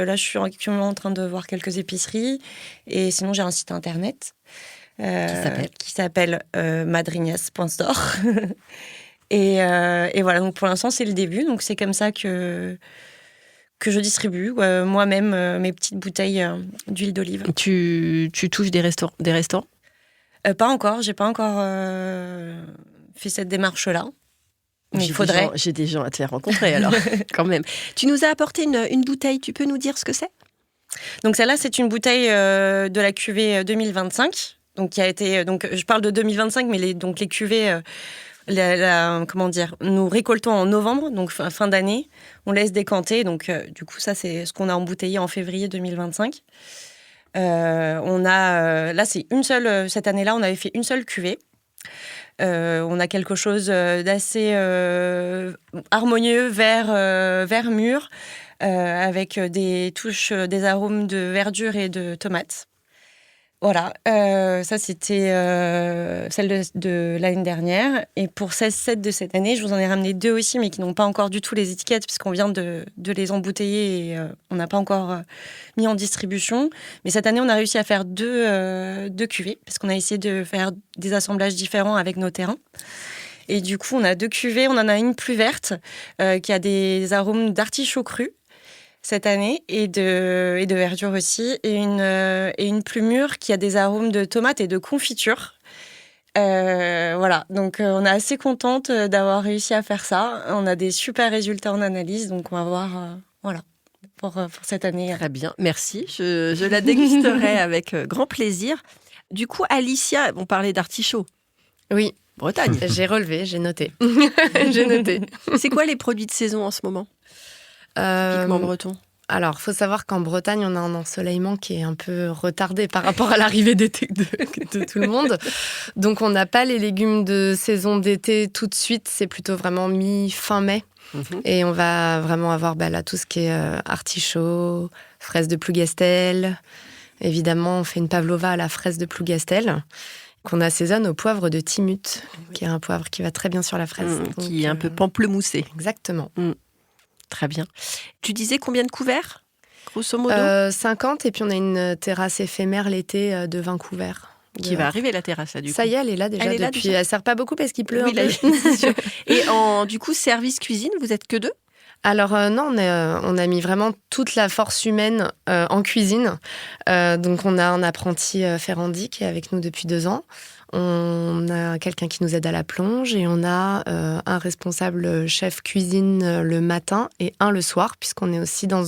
Là, je suis actuellement en train de voir quelques épiceries. Et sinon, j'ai un site internet qui s'appelle madrinas.store. Et voilà, donc pour l'instant, c'est le début. Donc, c'est comme ça que je distribue moi-même mes petites bouteilles d'huile d'olive. Tu touches des restaurants ? Pas encore, j'ai pas encore fait cette démarche-là. Mais il faudrait. J'ai des gens à te faire rencontrer alors, quand même. Tu nous as apporté une bouteille, tu peux nous dire ce que c'est ? Donc celle-là, c'est une bouteille de la cuvée 2025. Donc qui a été, je parle de 2025, mais les cuvées... comment dire, nous récoltons en novembre, donc fin d'année, on laisse décanter, donc du coup ça c'est ce qu'on a embouteillé en février 2025. Là c'est une seule, cette année-là on avait fait une seule cuvée. On a quelque chose d'assez harmonieux, vert mûr, avec des touches, des arômes de verdure et de tomates. Voilà, ça c'était celle de l'année dernière. Et pour 16-7 de cette année, je vous en ai ramené 2 aussi, mais qui n'ont pas encore du tout les étiquettes, puisqu'on vient de les embouteiller et on n'a pas encore mis en distribution. Mais cette année, on a réussi à faire deux cuvées, parce qu'on a essayé de faire des assemblages différents avec nos terrains. Et du coup, on a 2 cuvées. On en a une plus verte, qui a des arômes d'artichaut cru cette année, et de verdure aussi, et une plus mûre qui a des arômes de tomates et de confiture. Voilà, donc on est assez contente d'avoir réussi à faire ça. On a des super résultats en analyse, donc on va voir. Voilà. pour cette année. Très bien, merci. Je la dégusterai avec grand plaisir. Du coup, Alicia, on parlait d'artichaut. Oui, Bretagne. j'ai relevé, j'ai noté. J'ai noté. C'est quoi les produits de saison en ce moment, typiquement breton? Alors, faut savoir qu'en Bretagne, on a un ensoleillement qui est un peu retardé par rapport à l'arrivée d'été de tout le monde. Donc, on n'a pas les légumes de saison d'été tout de suite. C'est plutôt vraiment mi-fin mai. Et on va vraiment avoir là, tout ce qui est artichaut, fraises de Plougastel. Évidemment, on fait une pavlova à la fraise de Plougastel qu'on assaisonne au poivre de Timut, qui est un poivre qui va très bien sur la fraise. Qui est un peu pamplemoussé. Exactement. Très bien. Tu disais combien de couverts, grosso modo 50, et puis on a une terrasse éphémère l'été de 20 couverts. Qui va arriver, la terrasse, là, du coup. Ça y est, elle est là déjà. Elle est là, depuis. déjà. Elle sert pas beaucoup parce qu'il pleut Oui, un peu. c'est sûr. Et du coup, service cuisine, vous êtes que 2? Alors non, on a mis vraiment toute la force humaine en cuisine. Donc on a un apprenti Ferrandi qui est avec nous depuis 2 ans. On a quelqu'un qui nous aide à la plonge et on a un responsable chef cuisine le matin et un le soir, puisqu'on est aussi dans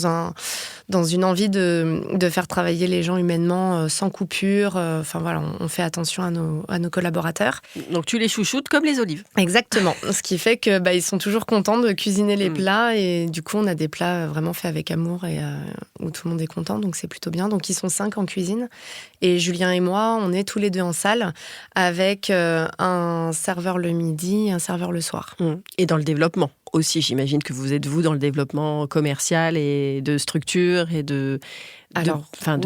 une envie de faire travailler les gens humainement sans coupure. Enfin voilà, on fait attention à nos collaborateurs. Donc tu les chouchoutes comme les olives. Exactement. Ce qui fait que ils sont toujours contents de cuisiner les plats et du coup on a des plats vraiment faits avec amour et où tout le monde est content, donc c'est plutôt bien. Donc ils sont 5 en cuisine et Julien et moi on est tous les 2 en salle avec un serveur le midi et un serveur le soir. Et dans le développement aussi, j'imagine que vous êtes dans le développement commercial et de structure et de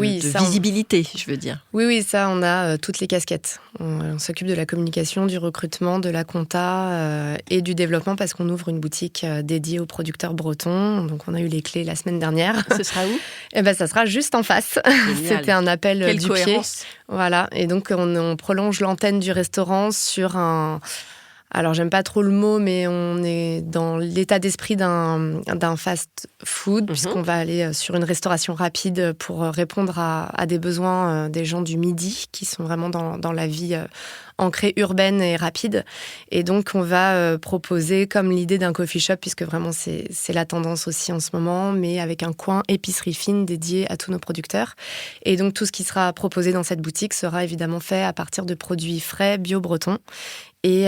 visibilité, je veux dire. Oui, ça, on a toutes les casquettes. On s'occupe de la communication, du recrutement, de la compta et du développement parce qu'on ouvre une boutique dédiée aux producteurs bretons. Donc, on a eu les clés la semaine dernière. Ce sera où ? Ça sera juste en face. C'était un appel Quelle du cohérence. pied. Voilà. Et donc, on prolonge l'antenne du restaurant sur un... Alors, j'aime pas trop le mot, mais on est dans l'état d'esprit d'un fast-food, puisqu'on va aller sur une restauration rapide pour répondre à des besoins des gens du midi, qui sont vraiment dans la vie ancrée urbaine et rapide. Et donc, on va proposer comme l'idée d'un coffee shop, puisque vraiment, c'est la tendance aussi en ce moment, mais avec un coin épicerie fine dédié à tous nos producteurs. Et donc, tout ce qui sera proposé dans cette boutique sera évidemment fait à partir de produits frais, bio-bretons. Et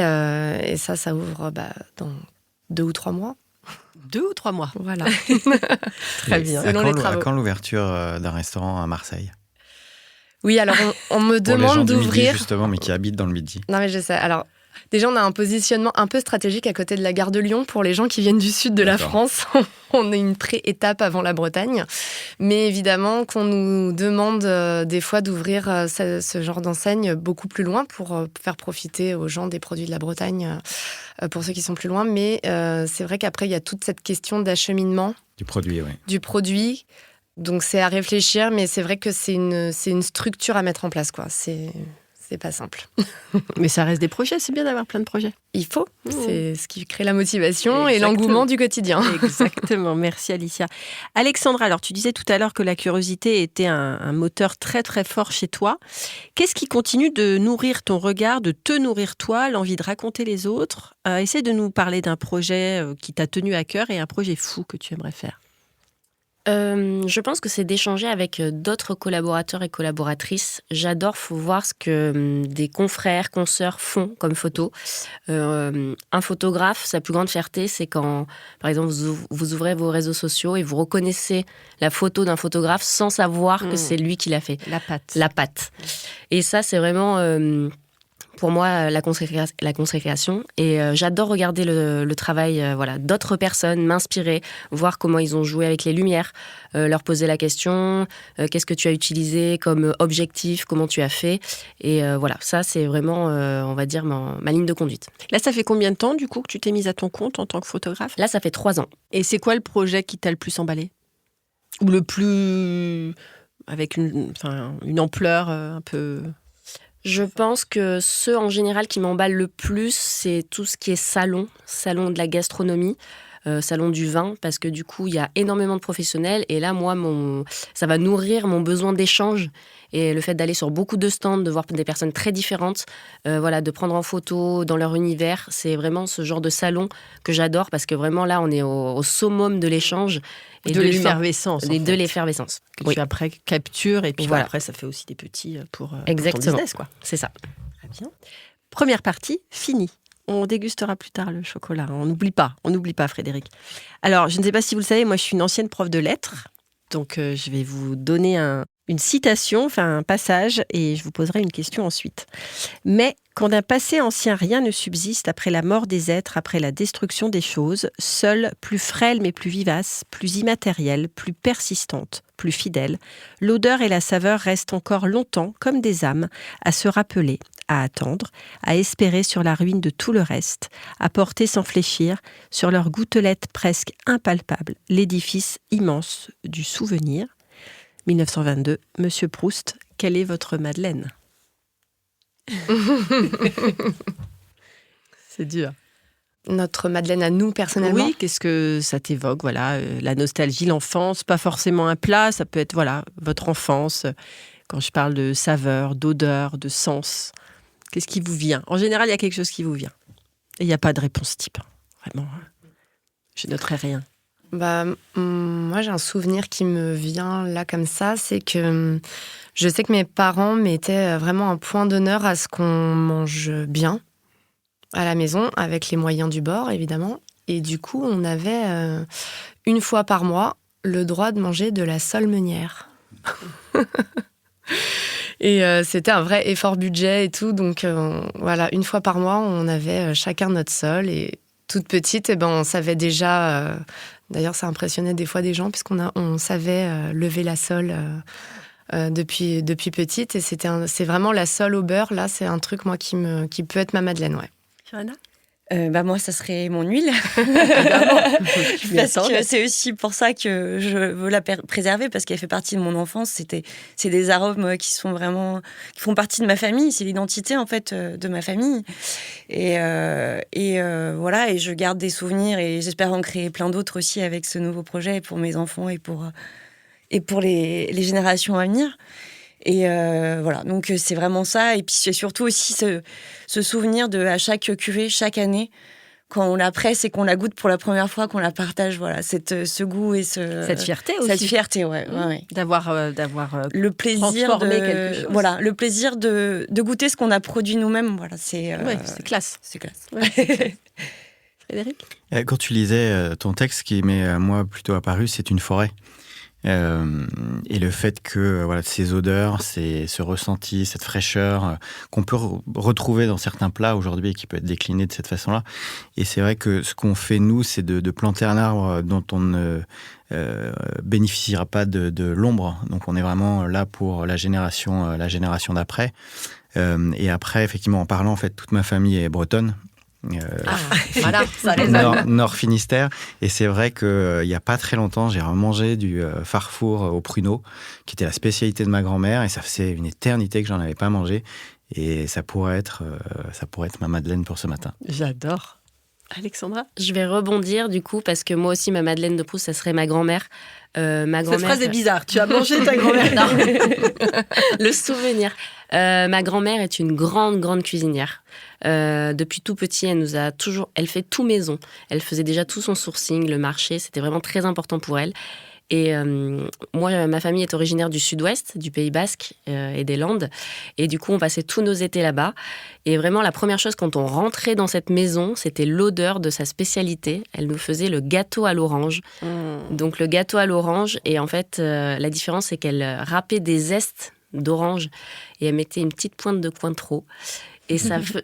ça ouvre dans 2 ou 3 mois. 2 ou 3 mois. Voilà. Très bien. À quand l'ouverture d'un restaurant à Marseille? Oui, alors on me Pour les demande gens du Midi, d'ouvrir. justement, mais qui habitent dans le Midi. Non, mais je sais. Alors, déjà, on a un positionnement un peu stratégique à côté de la gare de Lyon pour les gens qui viennent du sud de la France. On est une pré-étape avant la Bretagne. Mais évidemment, qu'on nous demande des fois d'ouvrir ce genre d'enseigne beaucoup plus loin pour faire profiter aux gens des produits de la Bretagne, pour ceux qui sont plus loin. Mais c'est vrai qu'après, il y a toute cette question d'acheminement. Du produit, oui. Du produit. Donc, c'est à réfléchir, mais c'est vrai que c'est une structure à mettre en place, quoi. C'est pas simple. Mais ça reste des projets, c'est bien d'avoir plein de projets. Il faut, c'est ce qui crée la motivation et Exactement. l'engouement du quotidien. Exactement, merci Alicia. Alexandra, alors tu disais tout à l'heure que la curiosité était un moteur très très fort chez toi. Qu'est-ce qui continue de nourrir ton regard, de te nourrir toi, l'envie de raconter les autres? Essaie de nous parler d'un projet qui t'a tenu à cœur et un projet fou que tu aimerais faire. Je pense que c'est d'échanger avec d'autres collaborateurs et collaboratrices. J'adore voir ce que des confrères, consoeurs font comme photo. Un photographe, sa plus grande fierté, c'est quand, par exemple, vous ouvrez vos réseaux sociaux et vous reconnaissez la photo d'un photographe sans savoir que c'est lui qui l'a fait. La patte. Et ça, c'est vraiment... pour moi, la consécration. Et j'adore regarder le travail d'autres personnes, m'inspirer, voir comment ils ont joué avec les lumières, leur poser la question, qu'est-ce que tu as utilisé comme objectif, comment tu as fait. Et ça, c'est vraiment, on va dire, ma ligne de conduite. Là, ça fait combien de temps, du coup, que tu t'es mise à ton compte en tant que photographe? Là, ça fait 3 ans. Et c'est quoi le projet qui t'a le plus emballé? Ou le plus... avec une ampleur un peu... Je pense que ceux en général qui m'emballent le plus, c'est tout ce qui est salon de la gastronomie. salon du vin, parce que du coup, il y a énormément de professionnels. Et là, moi, ça va nourrir mon besoin d'échange. Et le fait d'aller sur beaucoup de stands, de voir des personnes très différentes, de prendre en photo dans leur univers, c'est vraiment ce genre de salon que j'adore, parce que vraiment là, on est au summum de l'échange. Et de l'effervescence. De l'effervescence. Que tu après captures, et puis Voilà. après, ça fait aussi des petits pour ton Exactement. business, quoi. C'est ça. Très bien. Première partie, finie. On dégustera plus tard le chocolat. On n'oublie pas, Frédéric. Alors, je ne sais pas si vous le savez, moi, je suis une ancienne prof de lettres. Donc, je vais vous donner une citation, enfin un passage, et je vous poserai une question ensuite. Mais quand d'un passé ancien rien ne subsiste après la mort des êtres, après la destruction des choses, seule, plus frêle mais plus vivace, plus immatérielle, plus persistante, plus fidèle, l'odeur et la saveur restent encore longtemps comme des âmes à se rappeler, à attendre, à espérer sur la ruine de tout le reste, à porter sans fléchir, sur leur gouttelette presque impalpable, l'édifice immense du souvenir. 1922, Monsieur Proust, quelle est votre Madeleine? C'est dur. Notre Madeleine à nous, personnellement. Oui, qu'est-ce que ça t'évoque? Voilà, la nostalgie, l'enfance, pas forcément un plat, ça peut être votre enfance. Quand je parle de saveur, d'odeur, de sens, qu'est-ce qui vous vient? En général, il y a quelque chose qui vous vient. Et il n'y a pas de réponse type. Vraiment, je noterai rien. Moi, j'ai un souvenir qui me vient là comme ça, c'est que je sais que mes parents mettaient vraiment un point d'honneur à ce qu'on mange bien à la maison, avec les moyens du bord, évidemment. Et du coup, on avait, une fois par mois, le droit de manger de la sole meunière. Et c'était un vrai effort budget et tout. Donc, une fois par mois, on avait chacun notre sole. Et toute petite, on savait déjà... D'ailleurs, ça impressionnait des fois des gens, puisqu'on savait lever la sole depuis petite. Et c'est vraiment la sole au beurre. Là, c'est un truc, moi, qui peut être ma Madeleine, ouais. Johanna? Moi, ça serait mon huile. Parce que c'est aussi pour ça que je veux la préserver, parce qu'elle fait partie de mon enfance. C'est des arômes qui font partie de ma famille. C'est l'identité, en fait, de ma famille. Et je garde des souvenirs, et j'espère en créer plein d'autres aussi avec ce nouveau projet pour mes enfants et pour les générations à venir. Et donc c'est vraiment ça. Et puis c'est surtout aussi ce souvenir à chaque cuvée, chaque année, quand on la presse et qu'on la goûte pour la première fois, qu'on la partage, ce goût et cette fierté aussi. Cette fierté, ouais. D'avoir le plaisir transformé quelque chose. Voilà, le plaisir de goûter ce qu'on a produit nous-mêmes. Voilà, c'est classe. C'est classe. Ouais, c'est classe. Frédéric? Quand tu lisais ton texte, ce qui m'est moi plutôt apparu, c'est une forêt. Et le fait que ces odeurs, ce ressenti, cette fraîcheur qu'on peut retrouver dans certains plats aujourd'hui et qui peut être décliné de cette façon-là. Et c'est vrai que ce qu'on fait nous, c'est de planter un arbre dont on ne bénéficiera pas de l'ombre. Donc on est vraiment là pour la génération d'après. Et après, effectivement, en parlant, en fait, toute ma famille est bretonne. Ça les a. Nord Finistère. Et c'est vrai qu'il n'y a pas très longtemps, j'ai remangé du farfour au pruneau, qui était la spécialité de ma grand-mère, et ça faisait une éternité que j'en avais pas mangé. Et ça pourrait être ma Madeleine pour ce matin. J'adore. Alexandra? Je vais rebondir du coup, parce que moi aussi, ma Madeleine de Proust, ça serait ma grand-mère. Cette phrase est bizarre. Tu as mangé ta grand-mère? Non. Le souvenir. Ma grand-mère est une grande cuisinière. Depuis tout petit, elle fait tout maison. Elle faisait déjà tout son sourcing, le marché. C'était vraiment très important pour elle. Et moi, ma famille est originaire du sud-ouest, du Pays Basque et des Landes. Et du coup, on passait tous nos étés là-bas. Et vraiment, la première chose quand on rentrait dans cette maison, c'était l'odeur de sa spécialité. Elle nous faisait le gâteau à l'orange. Donc, le gâteau à l'orange. Et en fait, la différence, c'est qu'elle râpait des zestes d'orange et elle mettait une petite pointe de Cointreau. Et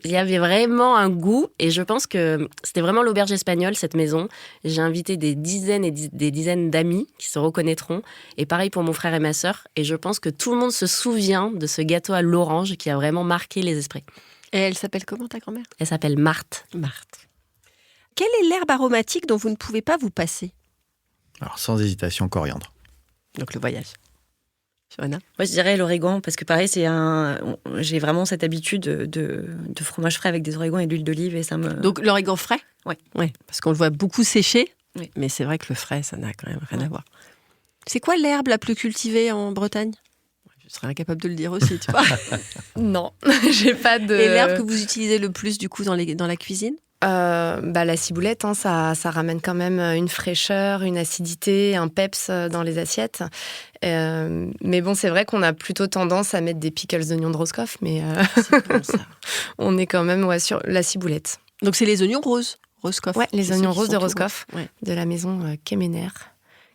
il y avait vraiment un goût. Et je pense que c'était vraiment l'auberge espagnole, cette maison. J'ai invité des dizaines et des dizaines d'amis qui se reconnaîtront. Et pareil pour mon frère et ma sœur. Et je pense que tout le monde se souvient de ce gâteau à l'orange qui a vraiment marqué les esprits. Et elle s'appelle comment, ta grand-mère? Elle s'appelle Marthe. Marthe. Quelle est l'herbe aromatique dont vous ne pouvez pas vous passer? Alors, sans hésitation, coriandre. Donc, le voyage. Johanna? Moi, je dirais l'origan, parce que pareil, j'ai vraiment cette habitude de fromage frais avec des origans et de l'huile d'olive, et ça me... Donc, l'origan frais? Ouais. Parce qu'on le voit beaucoup sécher. Oui. Mais c'est vrai que le frais, ça n'a quand même rien à voir. C'est quoi l'herbe la plus cultivée en Bretagne ? Je serais incapable de le dire aussi, tu vois. Non, j'ai pas de... Et l'herbe que vous utilisez le plus, du coup, dans la cuisine ? La ciboulette, hein, ça ramène quand même une fraîcheur, une acidité, un peps dans les assiettes. Mais bon, c'est vrai qu'on a plutôt tendance à mettre des pickles d'oignons de Roscoff, mais C'est bon, ça. on est quand même sur la ciboulette. Donc, c'est les oignons roses, Roscoff. Ouais, les C'est oignons ceux qui roses sont de tout Roscoff, rouges. Ouais. de la maison Kemener,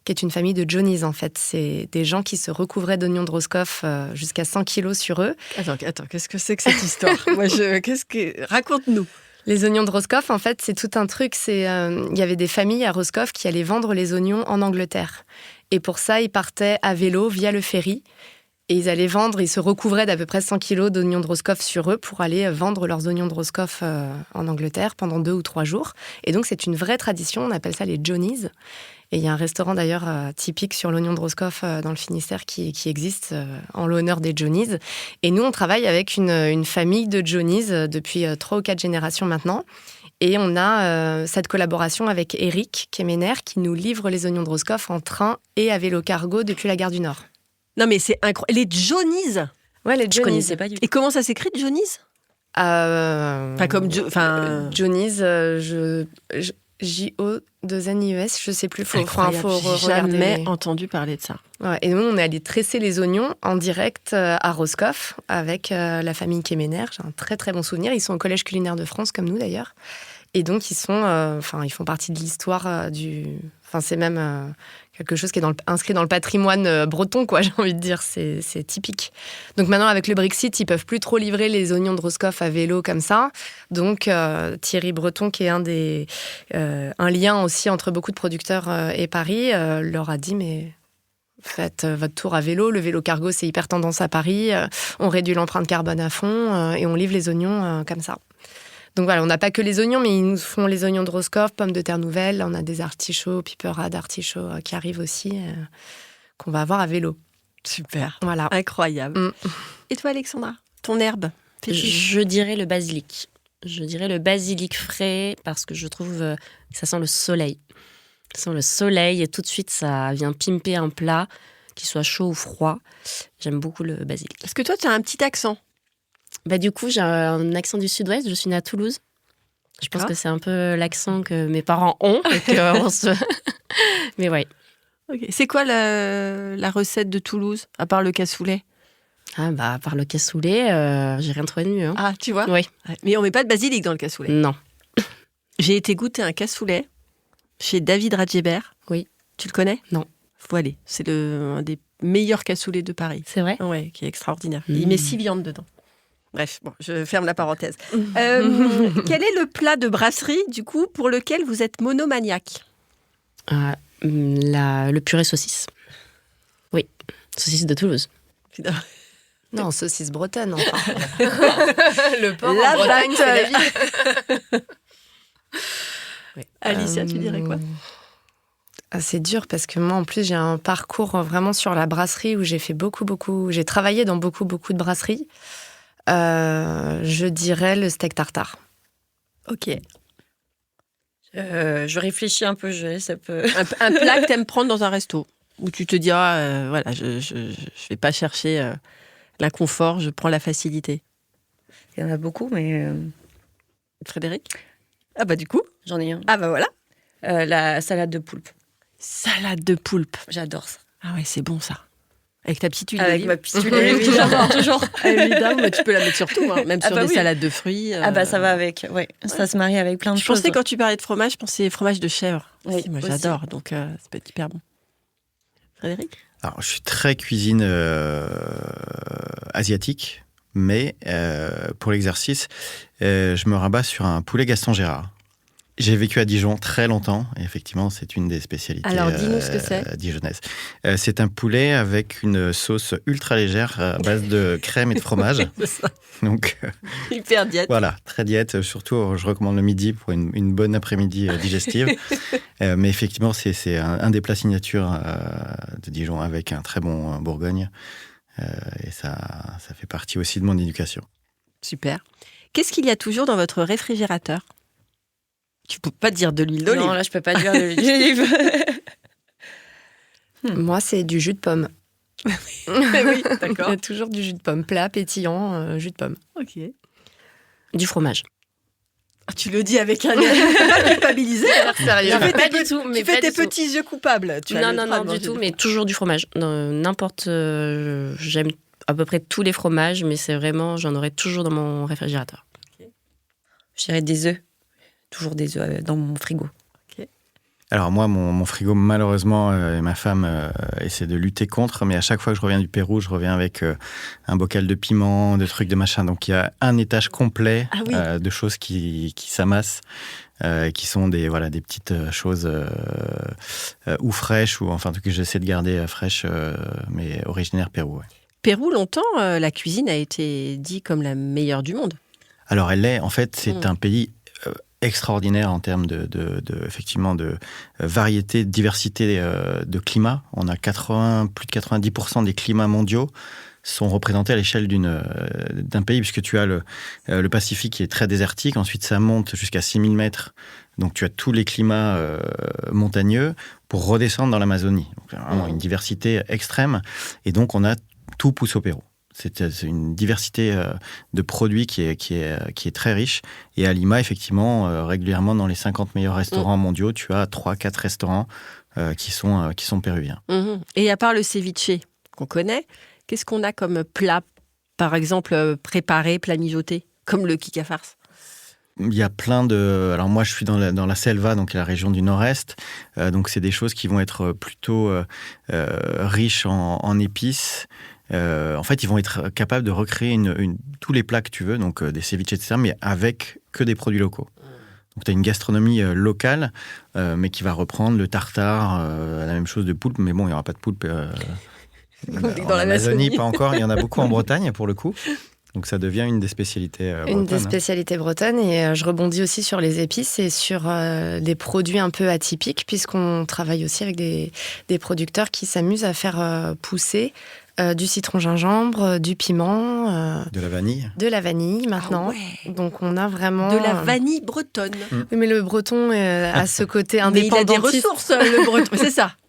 qui est une famille de Johnnies, en fait. C'est des gens qui se recouvraient d'oignons de Roscoff jusqu'à 100 kilos sur eux. Attends, qu'est-ce que c'est que cette histoire ? Raconte-nous. Les oignons de Roscoff, en fait, c'est tout un truc. Il y avait des familles à Roscoff qui allaient vendre les oignons en Angleterre. Et pour ça, ils partaient à vélo via le ferry. Et ils allaient vendre, ils se recouvraient d'à peu près 100 kilos d'oignons de Roscoff sur eux pour aller vendre leurs oignons de Roscoff en Angleterre pendant 2 ou 3 jours. Et donc, c'est une vraie tradition. On appelle ça les Johnnies. Et il y a un restaurant d'ailleurs typique sur l'oignon de Roscoff dans le Finistère qui existe en l'honneur des Johnnies. Et nous, on travaille avec une famille de Johnnies depuis 3 ou 4 générations maintenant. Et on a cette collaboration avec Eric Kemener qui nous livre les oignons de Roscoff en train et à vélo cargo depuis la gare du Nord. Non, mais c'est incroyable. Les Johnnies. Ouais, les Je Johnnies. connaissais pas du tout. Et comment ça s'écrit, Johnnies ? Enfin, comme Johnnies, J-O-2-N-I-E-S, je sais plus. Faut Incroyable. J'ai regarder. jamais entendu parler de ça. Ouais, et nous, on est allé tresser les oignons en direct à Roscoff avec la famille Kemener. J'ai un très très bon souvenir. Ils sont au Collège culinaire de France, comme nous d'ailleurs. Et donc, ils font partie de l'histoire du... Enfin, c'est même quelque chose qui est inscrit dans le patrimoine breton, quoi, j'ai envie de dire. C'est typique. Donc maintenant, avec le Brexit, ils peuvent plus trop livrer les oignons de Roscoff à vélo comme ça. Donc, Thierry Breton, qui est un lien aussi entre beaucoup de producteurs et Paris, leur a dit, mais... Faites votre tour à vélo. Le vélo cargo, c'est hyper tendance à Paris. On réduit l'empreinte carbone à fond et on livre les oignons comme ça. Donc voilà, on n'a pas que les oignons, mais ils nous font les oignons de Roscoff, pommes de terre nouvelles. On a des artichauts, piperades, artichauts qui arrivent aussi, qu'on va avoir à vélo. Super. Voilà. Incroyable. Et toi, Alexandra, ton herbe fétiche ? Je dirais le basilic. Je dirais le basilic frais parce que je trouve que ça sent le soleil. Ça sent le soleil et tout de suite, ça vient pimper un plat, qu'il soit chaud ou froid. J'aime beaucoup le basilic. Parce que toi, tu as un petit accent. Du coup, j'ai un accent du sud-ouest. Je suis née à Toulouse. Je pense que c'est un peu l'accent que mes parents ont. Mais ouais. Okay. C'est quoi la recette de Toulouse, à part le cassoulet ? Par le cassoulet, j'ai rien trouvé de mieux. Hein. Ah, tu vois ? Oui. Mais on met pas de basilic dans le cassoulet. Non. J'ai été goûter un cassoulet chez David Radjébert. Oui. Tu le connais ? Non. Faut aller. C'est un des meilleurs cassoulets de Paris. C'est vrai ? Ouais, qui est extraordinaire. Il met 6 viandes dedans. Bref, bon, je ferme la parenthèse. Quel est le plat de brasserie, du coup, pour lequel vous êtes monomaniaque ? Le purée saucisse. Oui, saucisse de Toulouse. Non, saucisse bretonne, enfin. Le porc La en Bretagne, c'est la bataille. vie. Oui. Alicia, tu dirais quoi ? C'est dur parce que moi, en plus, j'ai un parcours vraiment sur la brasserie où j'ai fait beaucoup... J'ai travaillé dans beaucoup de brasseries. Je dirais le steak tartare. Ok. Je réfléchis un peu, ça peut... Un plat que t'aimes prendre dans un resto, où tu te diras, voilà, je vais pas chercher l'inconfort, je prends la facilité. Il y en a beaucoup, mais Frédéric ? Ah bah du coup. j'en ai un. Ah bah voilà. La salade de poulpe. Salade de poulpe. J'adore ça. Ah ouais, c'est bon ça. Avec ta petite huile Avec d'olive. ma petite huile d'olive, toujours. Évidemment, mais tu peux la mettre sur tout, hein, même Ah sur bah des oui. salades de fruits. Ça va avec. Ouais. Ça se marie avec plein de Je choses. pensais, quand tu parlais de fromage, je pensais fromage de chèvre. Oui, Si, moi aussi. j'adore, donc ça peut être hyper bon. Frédéric ? Alors, je suis très cuisine asiatique, mais pour l'exercice, je me rabats sur un poulet Gaston Gérard. J'ai vécu à Dijon très longtemps, et effectivement, c'est une des spécialités Alors, dis-nous ce que c'est. dijonnaises. C'est un poulet avec une sauce ultra légère à base de crème et de fromage. Donc, Hyper diète. voilà, très diète. Surtout, je recommande le midi pour une bonne après-midi digestive. Mais effectivement, c'est un des plats signature de Dijon avec un très bon Bourgogne. Et ça fait partie aussi de mon éducation. Super. Qu'est-ce qu'il y a toujours dans votre réfrigérateur ? Tu peux pas dire de l'huile d'olive. Non, là, je peux pas dire de l'huile d'olive. Moi, c'est du jus de pomme. Oui, d'accord. Il y a toujours du jus de pomme, plat, pétillant, jus de pomme. Ok. Du fromage. Ah, tu le dis avec un air culpabilisé. Sérieux. Non, Tu fais pas tes du tout. Mais Tu fais pas tes du tout. petits yeux coupables. Tu as Non, le non, droit non, de du manger tout, du mais toujours du fromage. J'aime à peu près tous les fromages, mais c'est vraiment, j'en aurai toujours dans mon réfrigérateur. Je dirais des œufs. Toujours des œufs dans mon frigo. Alors moi, mon frigo, malheureusement, et ma femme essaie de lutter contre, mais à chaque fois que je reviens du Pérou, je reviens avec un bocal de piment, de trucs, de machin. Donc il y a un étage complet de choses qui s'amassent, qui sont des petites choses ou fraîches, ou enfin en tout cas j'essaie de garder fraîches, mais originaires Pérou. Ouais. Pérou, longtemps, la cuisine a été dit comme la meilleure du monde. Alors elle l'est, en fait, c'est un pays extraordinaire en termes effectivement de variété, de diversité de climat. On a plus de 90% des climats mondiaux sont représentés à l'échelle d'un pays, puisque tu as le Pacifique qui est très désertique, ensuite ça monte jusqu'à 6000 mètres, donc tu as tous les climats montagneux pour redescendre dans l'Amazonie. Donc vraiment une diversité extrême, et donc tout pousse au Pérou. C'est une diversité de produits qui est très riche. Et à Lima, effectivement, régulièrement, dans les 50 meilleurs restaurants mondiaux, tu as 3-4 restaurants qui sont péruviens. Et à part le ceviche qu'on connaît, qu'est-ce qu'on a comme plat, par exemple, préparé, plat mijoté, comme le kika farce? Il y a plein de... Alors moi, je suis dans la selva, donc la région du nord-est. Donc c'est des choses qui vont être plutôt riches en épices. En fait, ils vont être capables de recréer tous les plats que tu veux, donc des ceviches, etc., mais avec que des produits locaux. Donc, tu as une gastronomie locale, mais qui va reprendre le tartare, la même chose de poulpe, mais bon, il n'y aura pas de poulpe Dans en l'Amazonie. Amazonie, pas encore. Il y en a beaucoup en Bretagne, pour le coup. Donc, ça devient une des spécialités bretonnes. Une des spécialités bretonnes, et je rebondis aussi sur les épices et sur des produits un peu atypiques, puisqu'on travaille aussi avec des producteurs qui s'amusent à faire pousser du citron gingembre, du piment. De la vanille. De la vanille maintenant. Ah ouais. Donc on a vraiment... De la vanille bretonne. Oui, mais le breton a ce côté Mais il a des indépendantiste. ressources, le breton.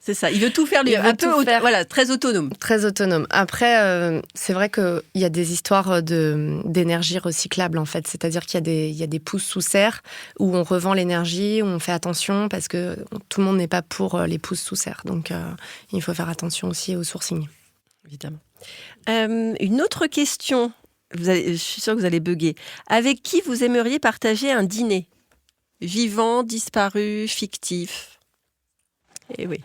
C'est ça. Il veut tout faire, lui. Il veut Un peu, tout faire. voilà, très autonome. Très autonome. Après, c'est vrai qu'il y a des histoires d'énergie recyclable, en fait. C'est-à-dire qu'il y a des pousses sous serre où on revend l'énergie, où on fait attention, parce que tout le monde n'est pas pour les pousses sous serre. Donc, il faut faire attention aussi au sourcing. Évidemment. Une autre question. Je suis sûre que vous allez bugger. Avec qui vous aimeriez partager un dîner? Vivant, disparu, fictif? Eh oui.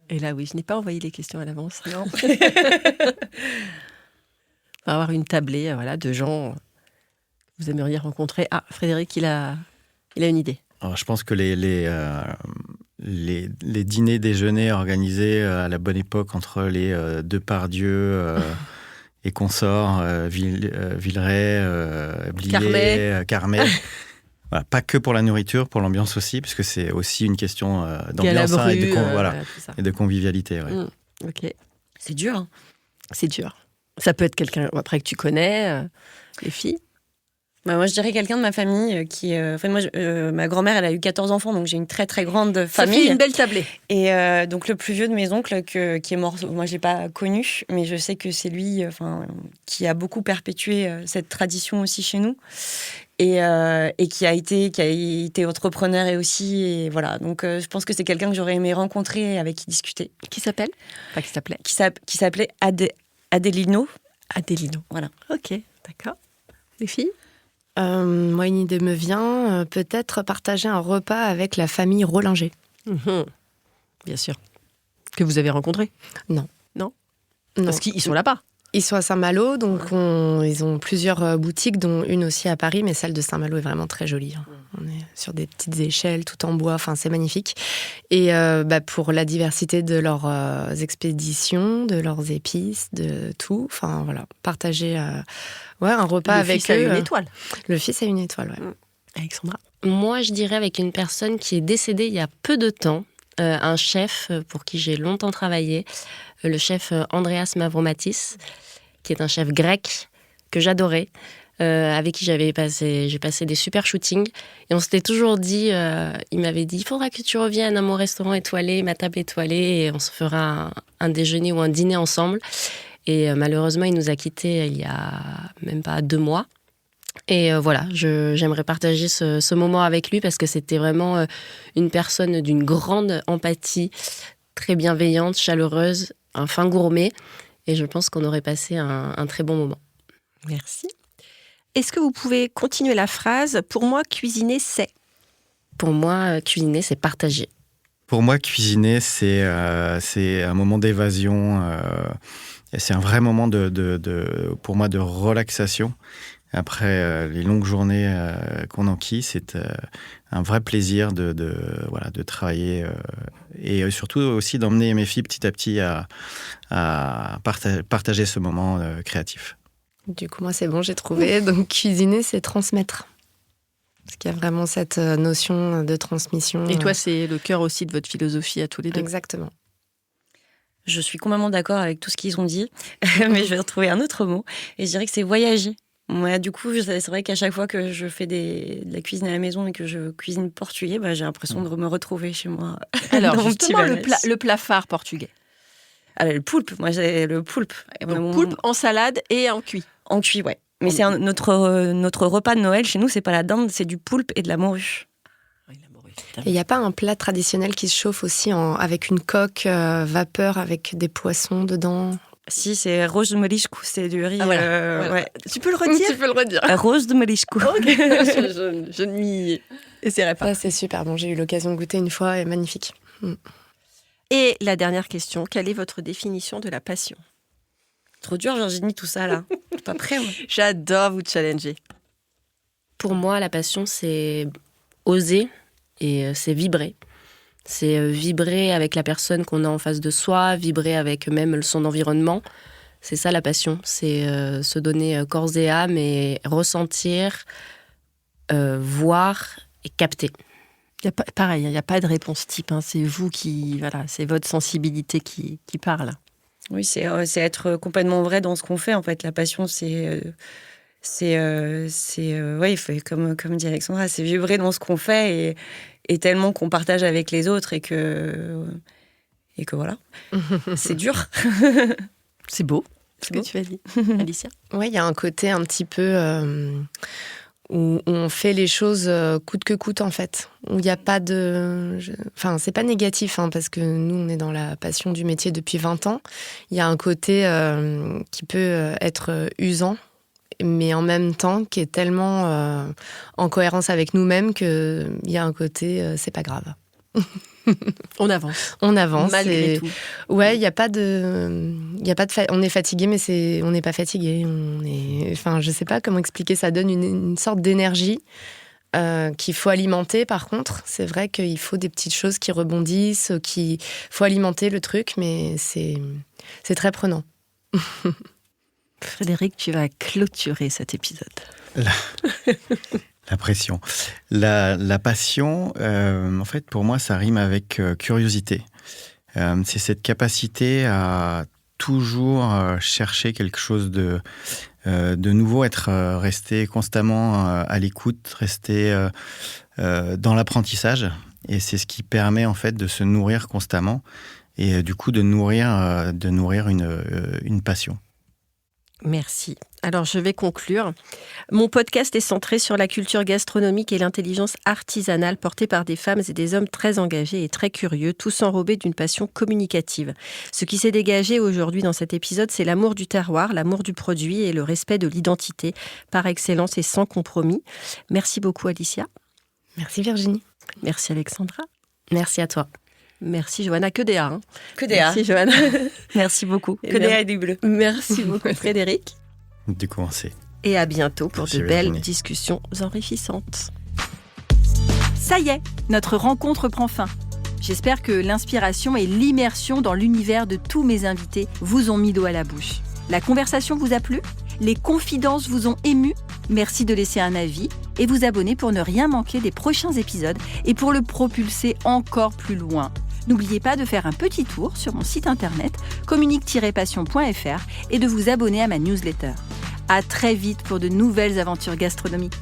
Et là, oui, je n'ai pas envoyé les questions à l'avance. Non. On va avoir une tablée de gens que vous aimeriez rencontrer. Ah, Frédéric, il a une idée. Alors, je pense que les dîners déjeuners organisés à la bonne époque entre les Depardieu et consorts, Villeray, Blier, Carmet. Voilà, pas que pour la nourriture, pour l'ambiance aussi, parce que c'est aussi une question d'ambiance et de convivialité. Ouais. Ok. C'est dur. Hein. C'est dur. Ça peut être quelqu'un après que tu connais, les filles. Moi, je dirais quelqu'un de ma famille qui... ma grand-mère, elle a eu 14 enfants, donc j'ai une très, très grande famille. Ça fait une belle tablée. Et donc, le plus vieux de mes oncles qui est mort, moi, je ne l'ai pas connu, mais je sais que c'est lui qui a beaucoup perpétué cette tradition aussi chez nous. Et qui a été entrepreneur et aussi... Et voilà. Donc, je pense que c'est quelqu'un que j'aurais aimé rencontrer et avec qui discuter. Qui s'appelle? Enfin, qui s'appelait? Qui s'appelait Adelino. Adelino. Voilà. Ok, d'accord. Les filles? Moi, une idée me vient, peut-être partager un repas avec la famille Rollinger. Bien sûr. Que vous avez rencontré? Non. Parce qu'ils sont là-bas. Ils sont à Saint-Malo, donc ils ont plusieurs boutiques, dont une aussi à Paris, mais celle de Saint-Malo est vraiment très jolie. On est sur des petites échelles, tout en bois, enfin c'est magnifique. Et pour la diversité de leurs expéditions, de leurs épices, de tout, enfin voilà, partager un repas avec eux. Le fils a une étoile. Le fils a une étoile, ouais. Alexandra? Moi, je dirais avec une personne qui est décédée il y a peu de temps, un chef pour qui j'ai longtemps travaillé, le chef Andreas Mavromatis, qui est un chef grec que j'adorais, avec qui j'ai passé des super shootings. Et on s'était toujours dit, il m'avait dit, il faudra que tu reviennes à mon restaurant étoilé, ma table étoilée, et on se fera un déjeuner ou un dîner ensemble. Et malheureusement, il nous a quittés il y a même pas 2 mois. Et voilà, j'aimerais partager ce moment avec lui parce que c'était vraiment une personne d'une grande empathie, très bienveillante, chaleureuse, un fin gourmet. Et je pense qu'on aurait passé un très bon moment. Merci. Est-ce que vous pouvez continuer la phrase ? Pour moi, cuisiner, c'est... Pour moi, cuisiner, c'est partager. Pour moi, cuisiner, c'est un moment d'évasion. C'est un vrai moment pour moi de relaxation. Après les longues journées qu'on enquille, c'est un vrai plaisir de travailler et surtout aussi d'emmener mes filles petit à petit à partager ce moment créatif. Du coup, moi, c'est bon, j'ai trouvé. Donc, cuisiner, c'est transmettre. Parce qu'il y a vraiment cette notion de transmission. Et toi, c'est le cœur aussi de votre philosophie à tous les deux. Exactement. Je suis complètement d'accord avec tout ce qu'ils ont dit, mais je vais retrouver un autre mot. Et je dirais que c'est voyager. Moi, du coup, c'est vrai qu'à chaque fois que je fais de la cuisine à la maison et que je cuisine portugais, j'ai l'impression de me retrouver chez moi. Alors, dans mon justement, petit le plat phare portugais. Alors, le poulpe. Moi, j'ai le poulpe. Donc, poulpe en salade et en cuit. En cuit, ouais. Mais c'est notre repas de Noël. Chez nous, c'est pas la dinde, c'est du poulpe et de la morue. Et il n'y a pas un plat traditionnel qui se chauffe aussi avec une coque vapeur avec des poissons dedans? Si, c'est arroz de marisco, c'est du riz. Voilà. Ouais. Tu peux le redire? Tu peux le redire. Arroz de marisco. Je ne m'y essaierai pas. Ça, c'est super bon. J'ai eu l'occasion de goûter une fois et magnifique. Et la dernière question, quelle est votre définition de la passion? Trop dur, Virginie, tout ça, là. T'es pas prêt, moi. J'adore vous challenger. Pour moi, la passion, c'est oser et c'est vibrer. C'est vibrer avec la personne qu'on a en face de soi, vibrer avec même son environnement. C'est ça la passion, c'est se donner corps et âme et ressentir, voir et capter. Pareil, il n'y a pas de réponse type. C'est vous qui... Voilà, c'est votre sensibilité qui parle. Oui, c'est être complètement vrai dans ce qu'on fait, en fait. La passion, comme dit Alexandra, c'est vibrer dans ce qu'on fait et tellement qu'on partage avec les autres et que voilà. C'est dur. C'est beau, ce que tu as dit, Alicia. Oui, il y a un côté un petit peu où on fait les choses coûte que coûte, en fait. Où il n'y a pas de... Enfin, c'est pas négatif, parce que nous, on est dans la passion du métier depuis 20 ans. Il y a un côté qui peut être usant, mais en même temps qui est tellement en cohérence avec nous-mêmes qu'il y a un côté c'est pas grave. On avance. On avance. Malgré tout. Ouais, il y a pas de on est fatigué, mais on n'est pas fatigué. Enfin, je sais pas comment expliquer. Ça donne une sorte d'énergie qu'il faut alimenter. Par contre, c'est vrai qu'il faut des petites choses qui rebondissent, qu'il faut alimenter le truc, mais c'est très prenant. Frédéric, tu vas clôturer cet épisode. La pression. La passion, en fait, pour moi, ça rime avec curiosité. C'est cette capacité à toujours chercher quelque chose de nouveau, rester constamment à l'écoute, rester dans l'apprentissage. Et c'est ce qui permet, en fait, de se nourrir constamment et du coup de nourrir une passion. Merci. Alors, je vais conclure. Mon podcast est centré sur la culture gastronomique et l'intelligence artisanale portée par des femmes et des hommes très engagés et très curieux, tous enrobés d'une passion communicative. Ce qui s'est dégagé aujourd'hui dans cet épisode, c'est l'amour du terroir, l'amour du produit et le respect de l'identité par excellence et sans compromis. Merci beaucoup, Alicia. Merci, Virginie. Merci, Alexandra. Merci à toi. Merci, Johanna. Que des A. Que des A. Merci, Johanna. Merci beaucoup. Que des A et du bleu. Merci beaucoup, Frédéric. Du coup, on sait. Et à bientôt pour Merci, de belles Virginie. discussions enrichissantes. Ça y est, notre rencontre prend fin. J'espère que l'inspiration et l'immersion dans l'univers de tous mes invités vous ont mis l'eau à la bouche. La conversation vous a plu ? Les confidences vous ont ému ? Merci de laisser un avis et vous abonner pour ne rien manquer des prochains épisodes et pour le propulser encore plus loin. N'oubliez pas de faire un petit tour sur mon site internet communique-passion.fr et de vous abonner à ma newsletter. À très vite pour de nouvelles aventures gastronomiques.